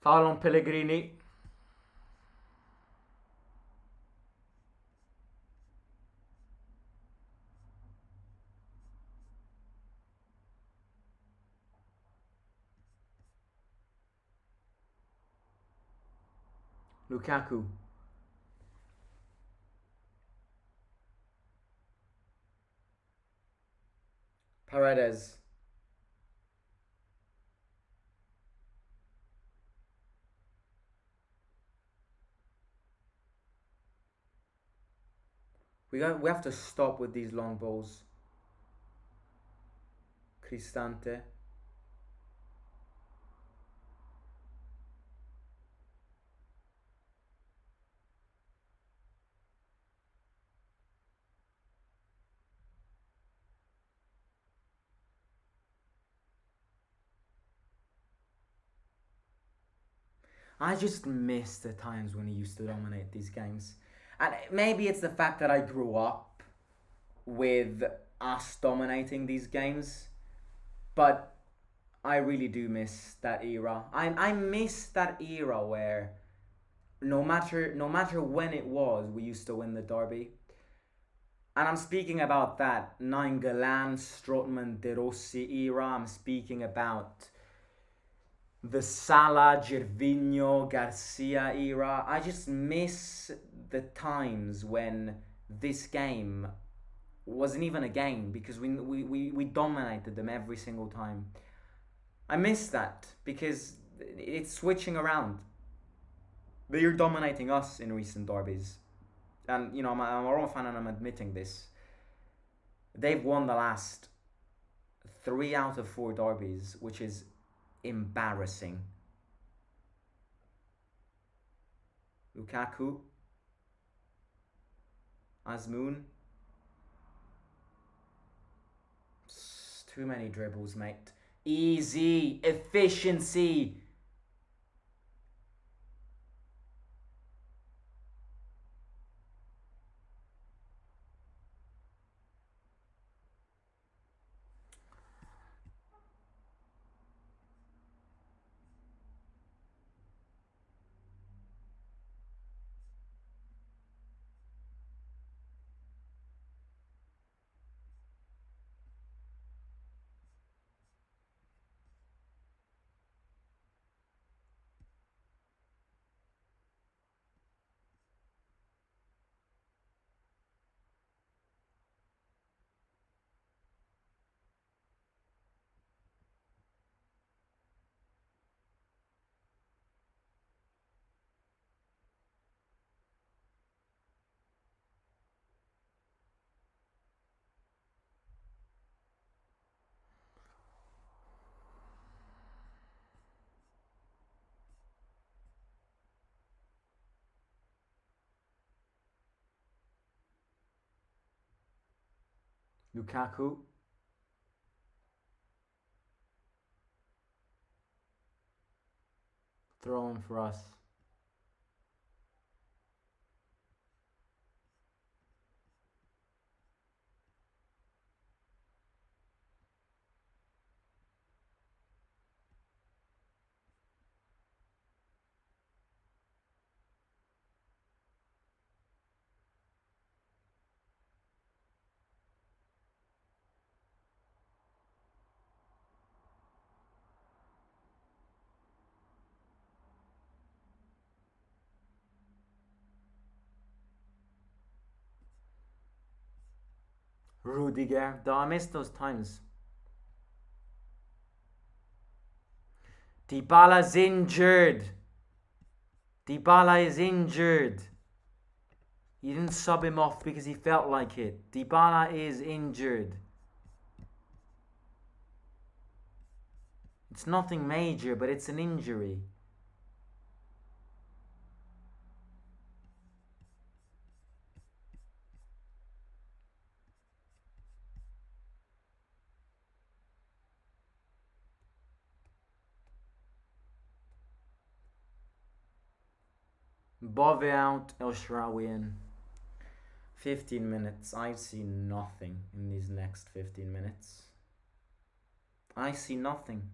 S1: Foul on Pellegrini. Lukaku. Paredes. We have to stop with these long balls. Cristante. I just miss the times when he used to dominate these games. And maybe it's the fact that I grew up with us dominating these games, but I really do miss that era. I miss that era where no matter when it was, we used to win the derby. And I'm speaking about that Nainggolan, Strootman, De Rossi era. I'm speaking about the Salah, Gervinho, Garcia era. I just miss the times when this game wasn't even a game because we dominated them every single time. I miss that because it's switching around. They're dominating us in recent derbies. And, I'm a Roma fan and I'm admitting this. They've won the last 3 out of 4 derbies, which is embarrassing. Lukaku, Azmoun. Too many dribbles, mate. Easy, efficiency. Lukaku. Throw him for us. Rudiger. Though I miss those times. Dybala's injured. Dybala is injured. You didn't sub him off because he felt like it. Dybala is injured. It's nothing major, but it's an injury. Bove out, El Sharawi in. 15 minutes. I see nothing in these next 15 minutes. I see nothing.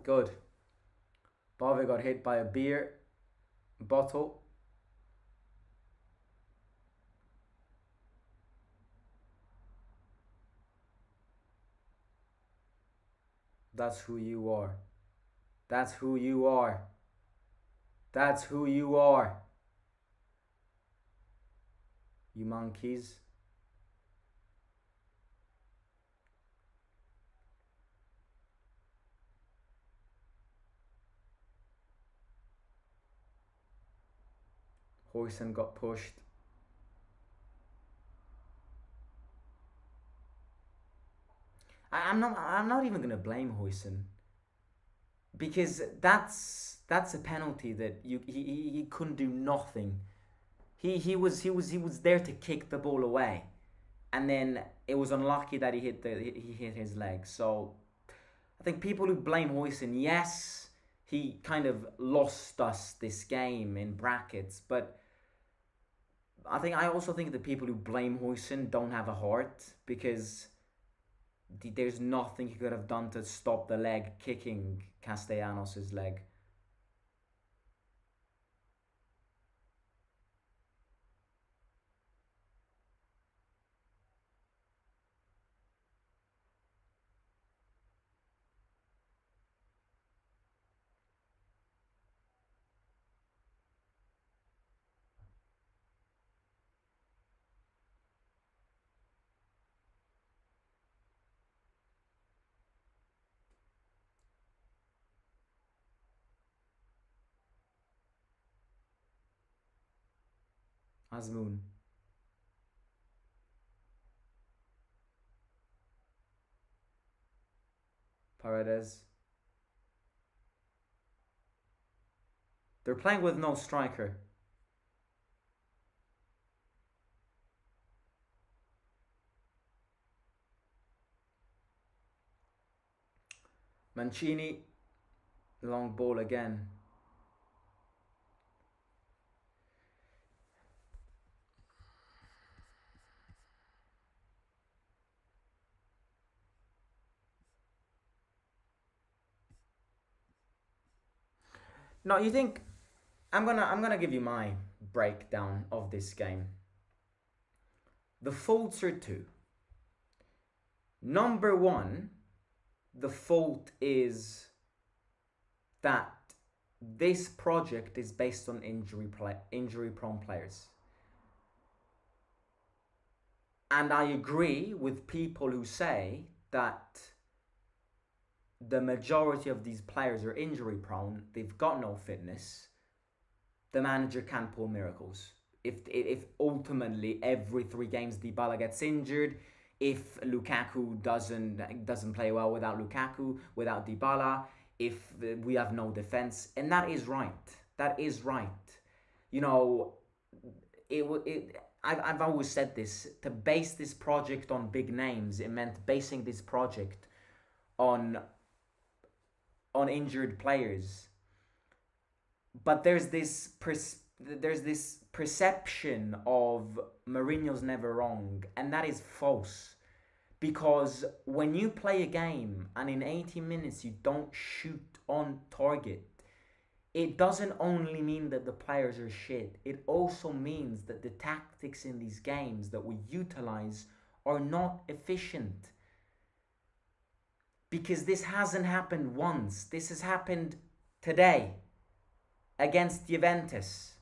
S1: Good. Bove got hit by a beer bottle. That's who you are. That's who you are. That's who you are. You monkeys. Hoyson got pushed. I'm not even gonna blame Hoyson because that's a penalty that he couldn't do nothing. He was there to kick the ball away, and then it was unlucky that he hit his leg. So I think people who blame Hoyson, yes, he kind of lost us this game in brackets, but I also think the people who blame Hoyson don't have a heart, because there's nothing he could have done to stop the leg kicking Castellanos' leg. Azmoun, Paredes. They're playing with no striker. Mancini, long ball again. No, you think I'm gonna give you my breakdown of this game. The faults are two. Number one, the fault is that this project is based on injury-prone players. And I agree with people who say that the majority of these players are injury-prone, they've got no fitness, the manager can't pull miracles. If ultimately every 3 games Dybala gets injured, if Lukaku doesn't play well without Lukaku, without Dybala, if we have no defense, and that is right. That is right. You know, I've always said this. To base this project on big names, it meant basing this project on injured players. But there's this perception of Mourinho's never wrong, and that is false. Because when you play a game and in 80 minutes you don't shoot on target, it doesn't only mean that the players are shit. It also means that the tactics in these games that we utilize are not efficient. Because this hasn't happened once. This has happened today against Juventus,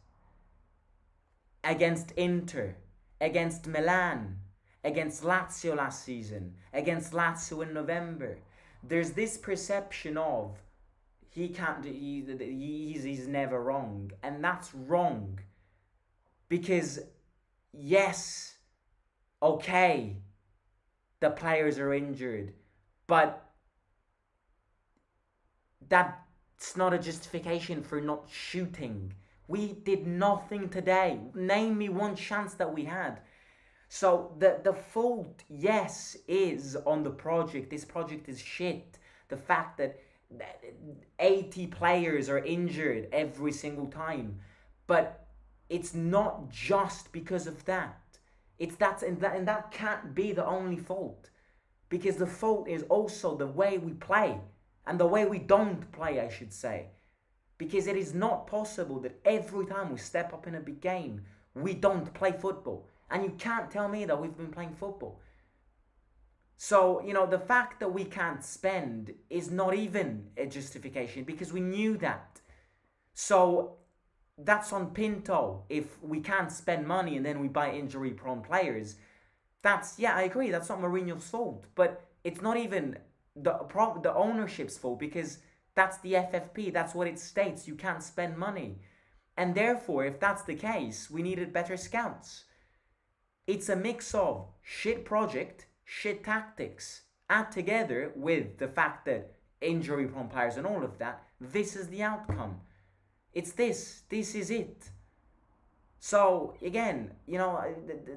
S1: against Inter, against Milan, against Lazio last season, against Lazio in November. There's this perception of he's never wrong, and that's wrong. Because yes, okay, the players are injured, but that's not a justification for not shooting. We did nothing today. Name me one chance that we had. So the fault, yes, is on the project. This project is shit. The fact that 80 players are injured every single time. But it's not just because of that. And that can't be the only fault. Because the fault is also the way we play. And the way we don't play, I should say. Because it is not possible that every time we step up in a big game, we don't play football. And you can't tell me that we've been playing football. So, the fact that we can't spend is not even a justification, because we knew that. So, that's on Pinto. If we can't spend money and then we buy injury-prone players, I agree, that's not Mourinho's fault. But it's not even the ownership's fault, because that's the FFP. That's what it states. You can't spend money. And therefore, if that's the case, we needed better scouts. It's a mix of shit project, shit tactics, add together with the fact that injury-prone players and all of that, this is the outcome. It's this. This is it. So, again,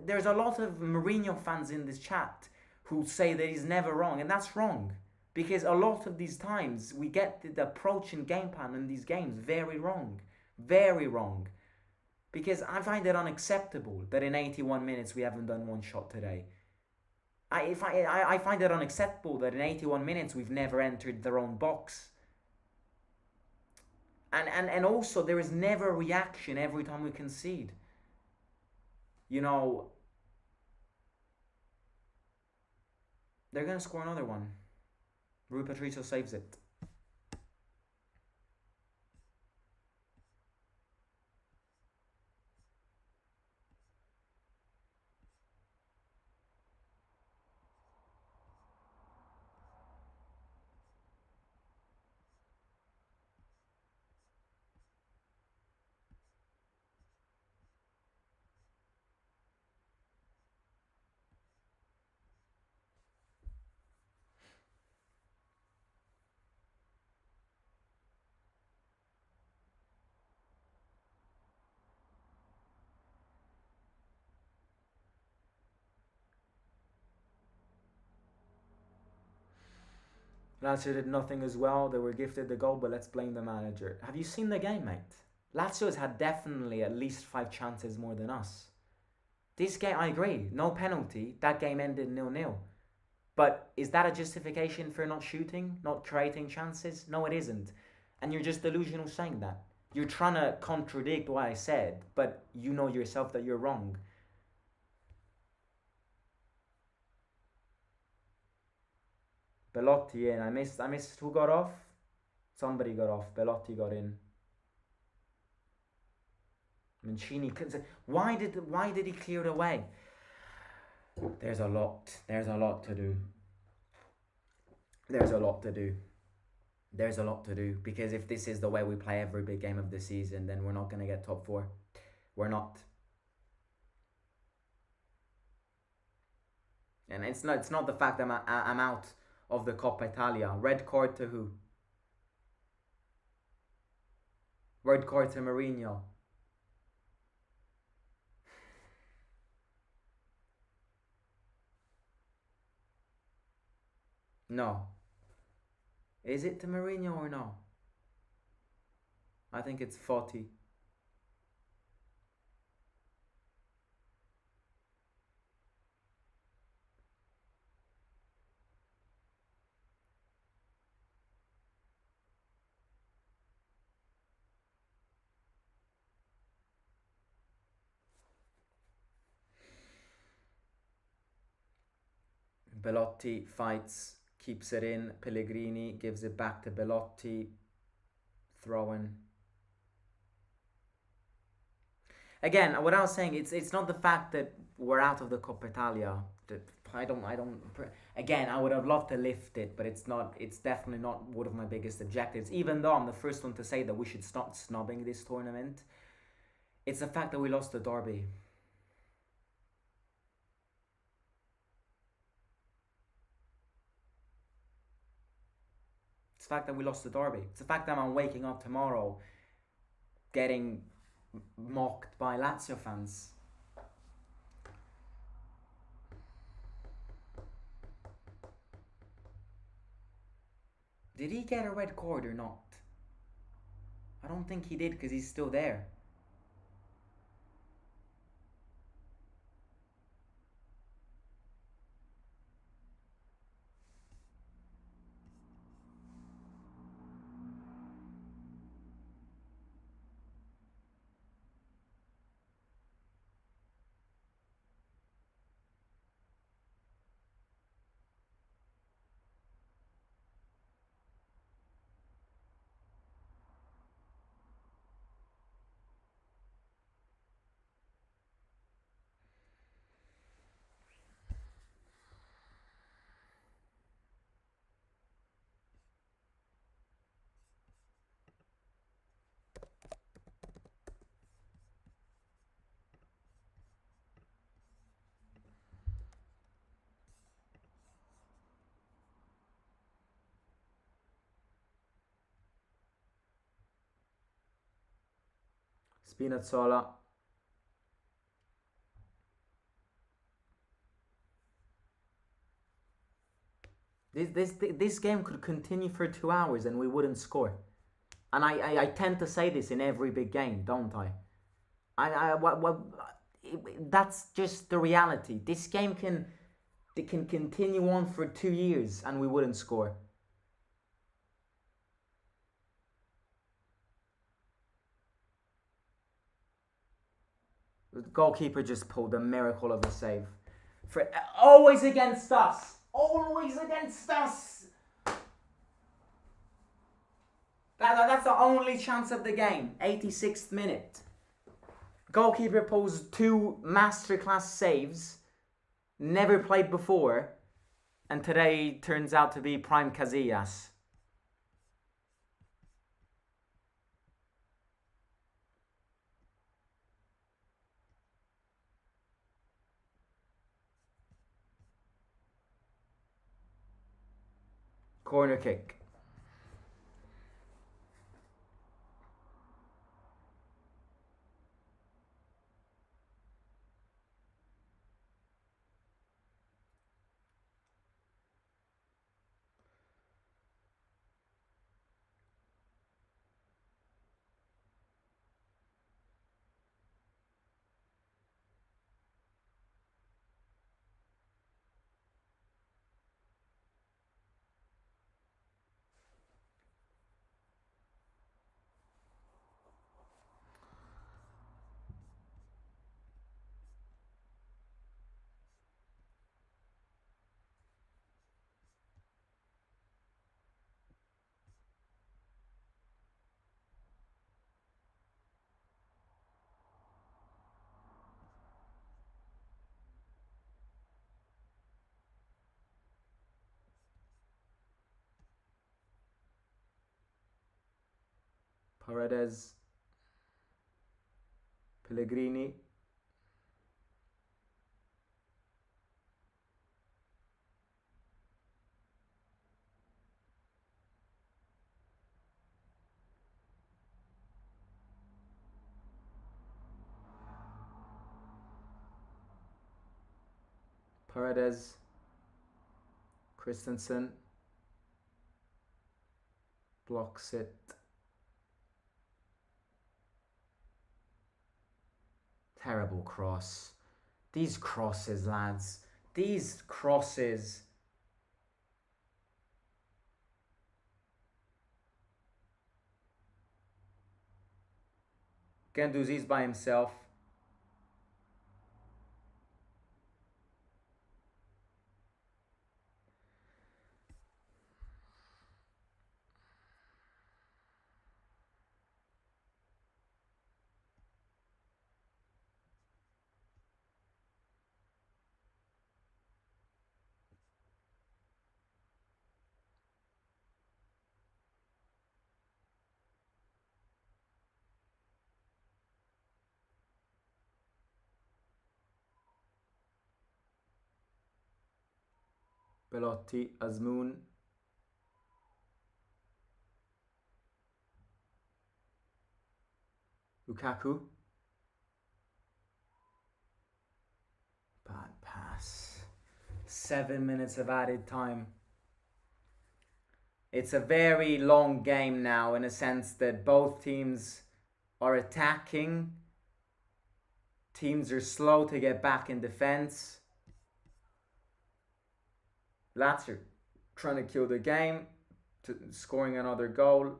S1: there's a lot of Mourinho fans in this chat who say that he's never wrong, and that's wrong. Because a lot of these times we get the approach and game plan in these games very wrong. Very wrong. Because I find it unacceptable that in 81 minutes we haven't done one shot today. I find it unacceptable that in 81 minutes we've never entered their own box. And also there is never a reaction every time we concede. You know, they're going to score another one. Rui Patricio saves it. Lazio did nothing as well. They were gifted the goal, but let's blame the manager. Have you seen the game, mate? Lazio has had definitely at least 5 chances more than us. This game, I agree, no penalty. That game ended 0-0. But is that a justification for not shooting, not creating chances? No, it isn't. And you're just delusional saying that. You're trying to contradict what I said, but you know yourself that you're wrong. Belotti in. I missed who got off? Somebody got off. Belotti got in. Mancini couldn't. Why did he clear it away? There's a lot to do. There's a lot to do because if this is the way we play every big game of the season, then we're not going to get top 4. We're not. And it's not the fact that I'm out of the Coppa Italia. Red card to who? Red card to Mourinho. No. Is it to Mourinho or no? I think it's 40. Belotti fights, keeps it in. Pellegrini gives it back to Belotti. Throw-in. Again, what I was saying, it's not the fact that we're out of the Coppa Italia. I don't. Again, I would have loved to lift it, but it's not. It's definitely not one of my biggest objectives. Even though I'm the first one to say that we should stop snubbing this tournament, it's the fact that we lost the derby. It's the fact that we lost the derby. It's the fact that I'm waking up tomorrow getting mocked by Lazio fans. Did he get a red card or not? I don't think he did because he's still there. Spinazzola. This game could continue for 2 hours and we wouldn't score. And I tend to say this in every big game, don't I? That's just the reality. This game can continue on for 2 years and we wouldn't score. The goalkeeper just pulled a miracle of a save. For always against us. Always against us. That's the only chance of the game. 86th minute. Goalkeeper pulls 2 masterclass saves. Never played before. And today turns out to be prime Casillas. Corner kick. Paredes. Pellegrini. Paredes. Christensen. Blocks it. Terrible cross. These crosses, lads. These crosses. Guendouzi's by himself. Belotti, Azmoun. Lukaku. Bad pass. 7 minutes of added time. It's a very long game now in a sense that both teams are attacking. Teams are slow to get back in defense. LAZIO trying to kill the game, scoring another goal.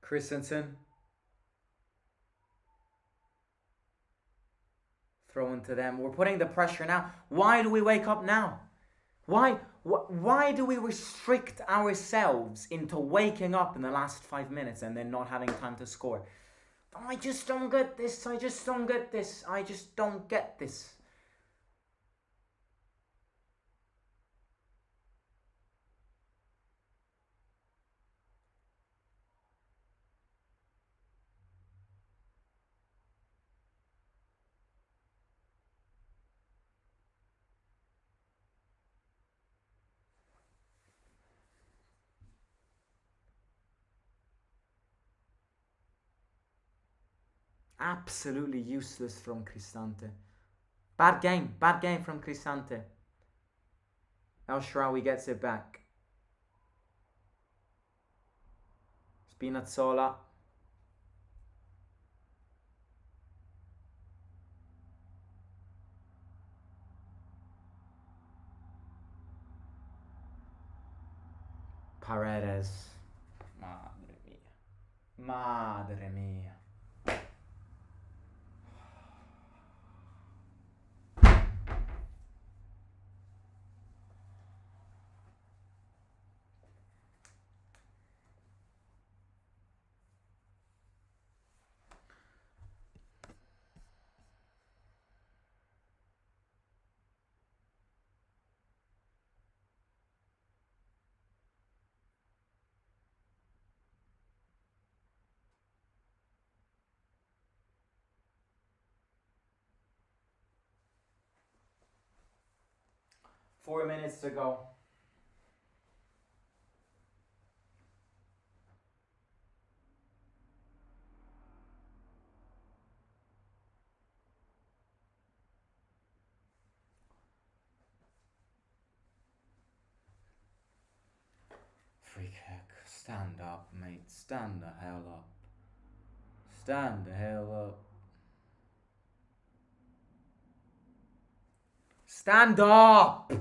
S1: Christensen. Throw into them. We're putting the pressure now. Why do we wake up now? Why do we restrict ourselves into waking up in the last 5 minutes and then not having time to score? I just don't get this. I just don't get this. I just don't get this. Absolutely useless from Cristante. Bad game from Cristante. El Sharawi gets it back. Spinazzola. Paredes. Madre mia. Madre mia. 4 minutes to go. Free kick. Stand up, mate. Stand the hell up. Stand the hell up. Stand up!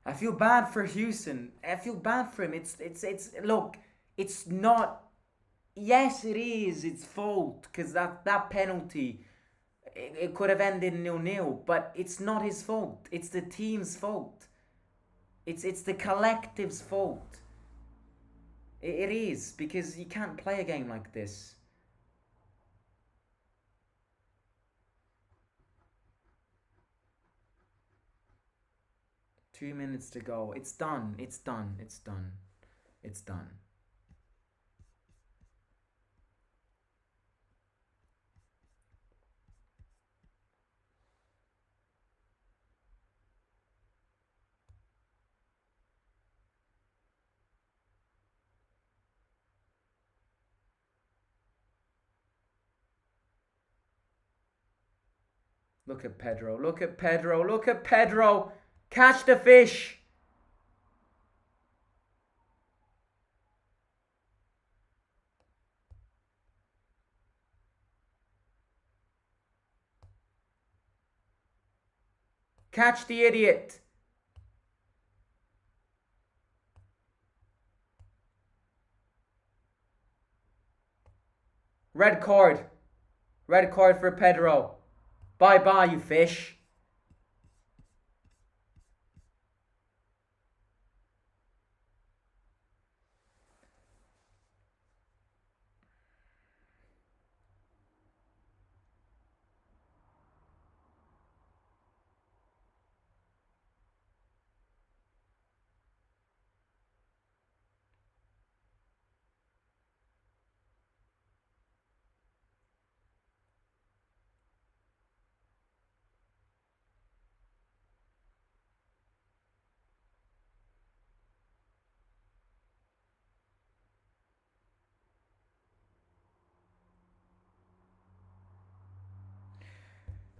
S1: I feel bad for Houston. I feel bad for him. It's look, it's not. Yes, it is. It's fault because that penalty, it could have ended 0-0, but it's not his fault. It's the team's fault. It's the collective's fault. It is because you can't play a game like this. Two minutes to go. It's done. It's done. It's done. It's done. Look at Pedro. Look at Pedro. Look at Pedro. Catch the fish. Catch the idiot. Red card. Red card for Pedro. Bye-bye, you fish.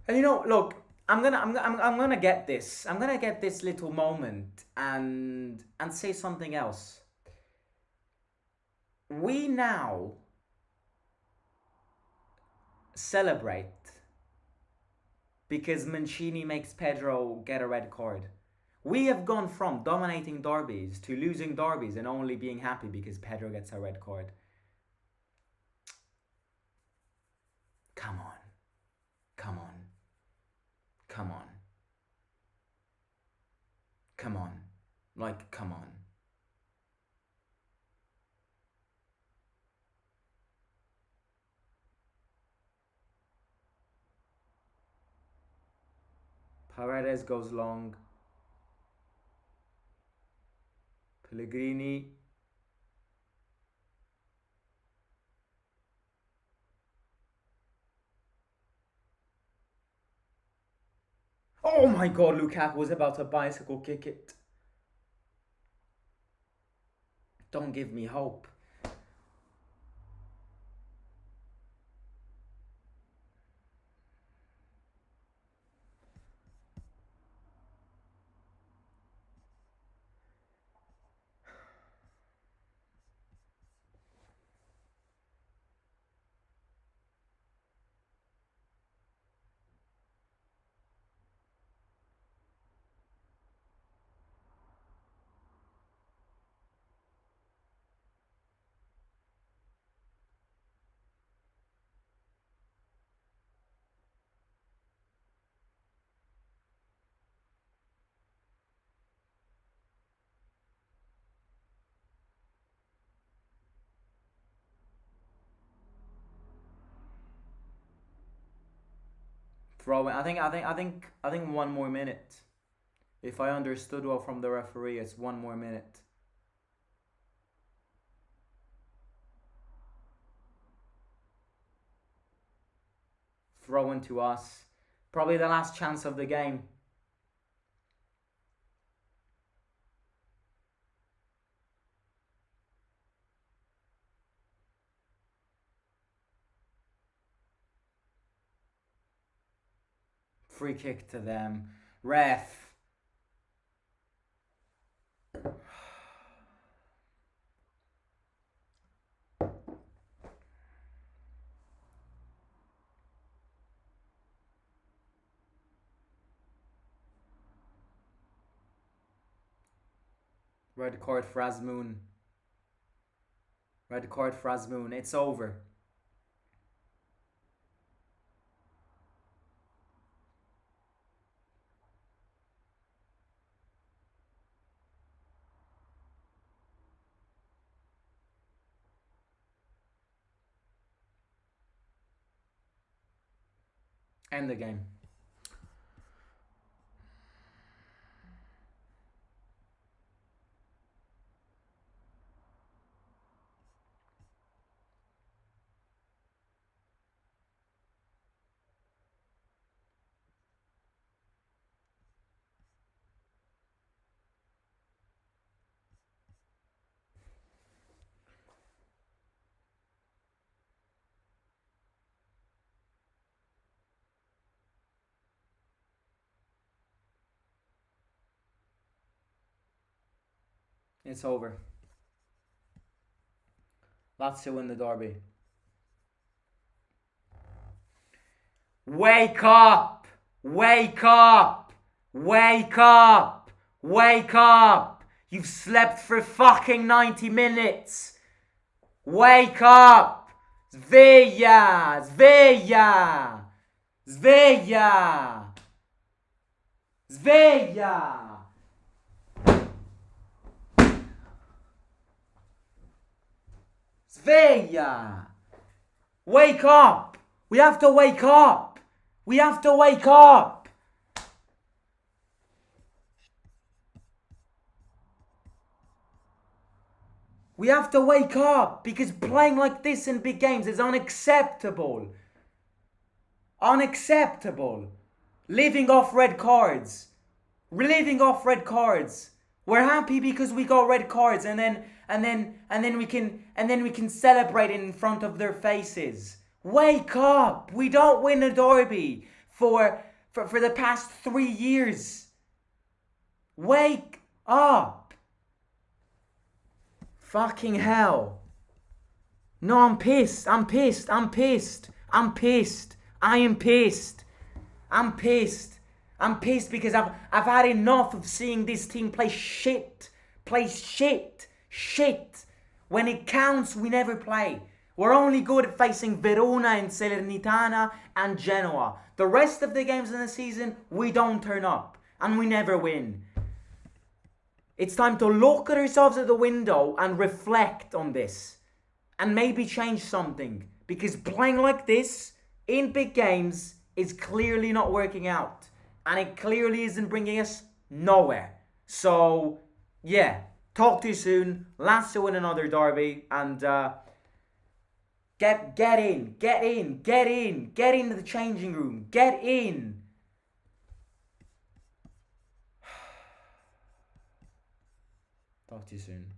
S1: And look, I'm gonna get this. I'm gonna get this little moment and say something else. We now celebrate because Mancini makes Pedro get a red card. We have gone from dominating derbies to losing derbies and only being happy because Pedro gets a red card. Come on. Come on. Come on. Come on. Like, come on. Paredes goes long. Pellegrini. Oh my god, Lukaku was about to bicycle kick it. Don't give me hope. Throw it. I think 1 more minute. If I understood well from the referee, it's 1 more minute. Throw into us. Probably the last chance of the game. Free kick to them. Ref. Red card for Azmoun. Red card for Azmoun. It's over. End the game. It's over. Lazio win the derby. Wake up! Wake up! Wake up! Wake up! You've slept for fucking 90 minutes! Wake up! Sveglia! Sveglia! Sveglia! Sveglia! Sveglia! Wake up! We have to wake up! We have to wake up! We have to wake up because playing like this in big games is unacceptable. Unacceptable. Living off red cards. Living off red cards. We're happy because we got red cards and then we can celebrate it in front of their faces. Wake up! We don't win a derby for for the past 3 years. Wake up. Fucking hell. No, I'm pissed. I am pissed. I'm pissed because I've had enough of seeing this team play shit. When it counts, we never play. We're only good at facing Verona and Salernitana and Genoa. The rest of the games in the season, we don't turn up. And we never win. It's time to look at ourselves at the window and reflect on this. And maybe change something. Because playing like this in big games is clearly not working out. And it clearly isn't bringing us nowhere. So, yeah. Talk to you soon. LAZIO win another derby. And get in to the changing room. Get in. Talk to you soon.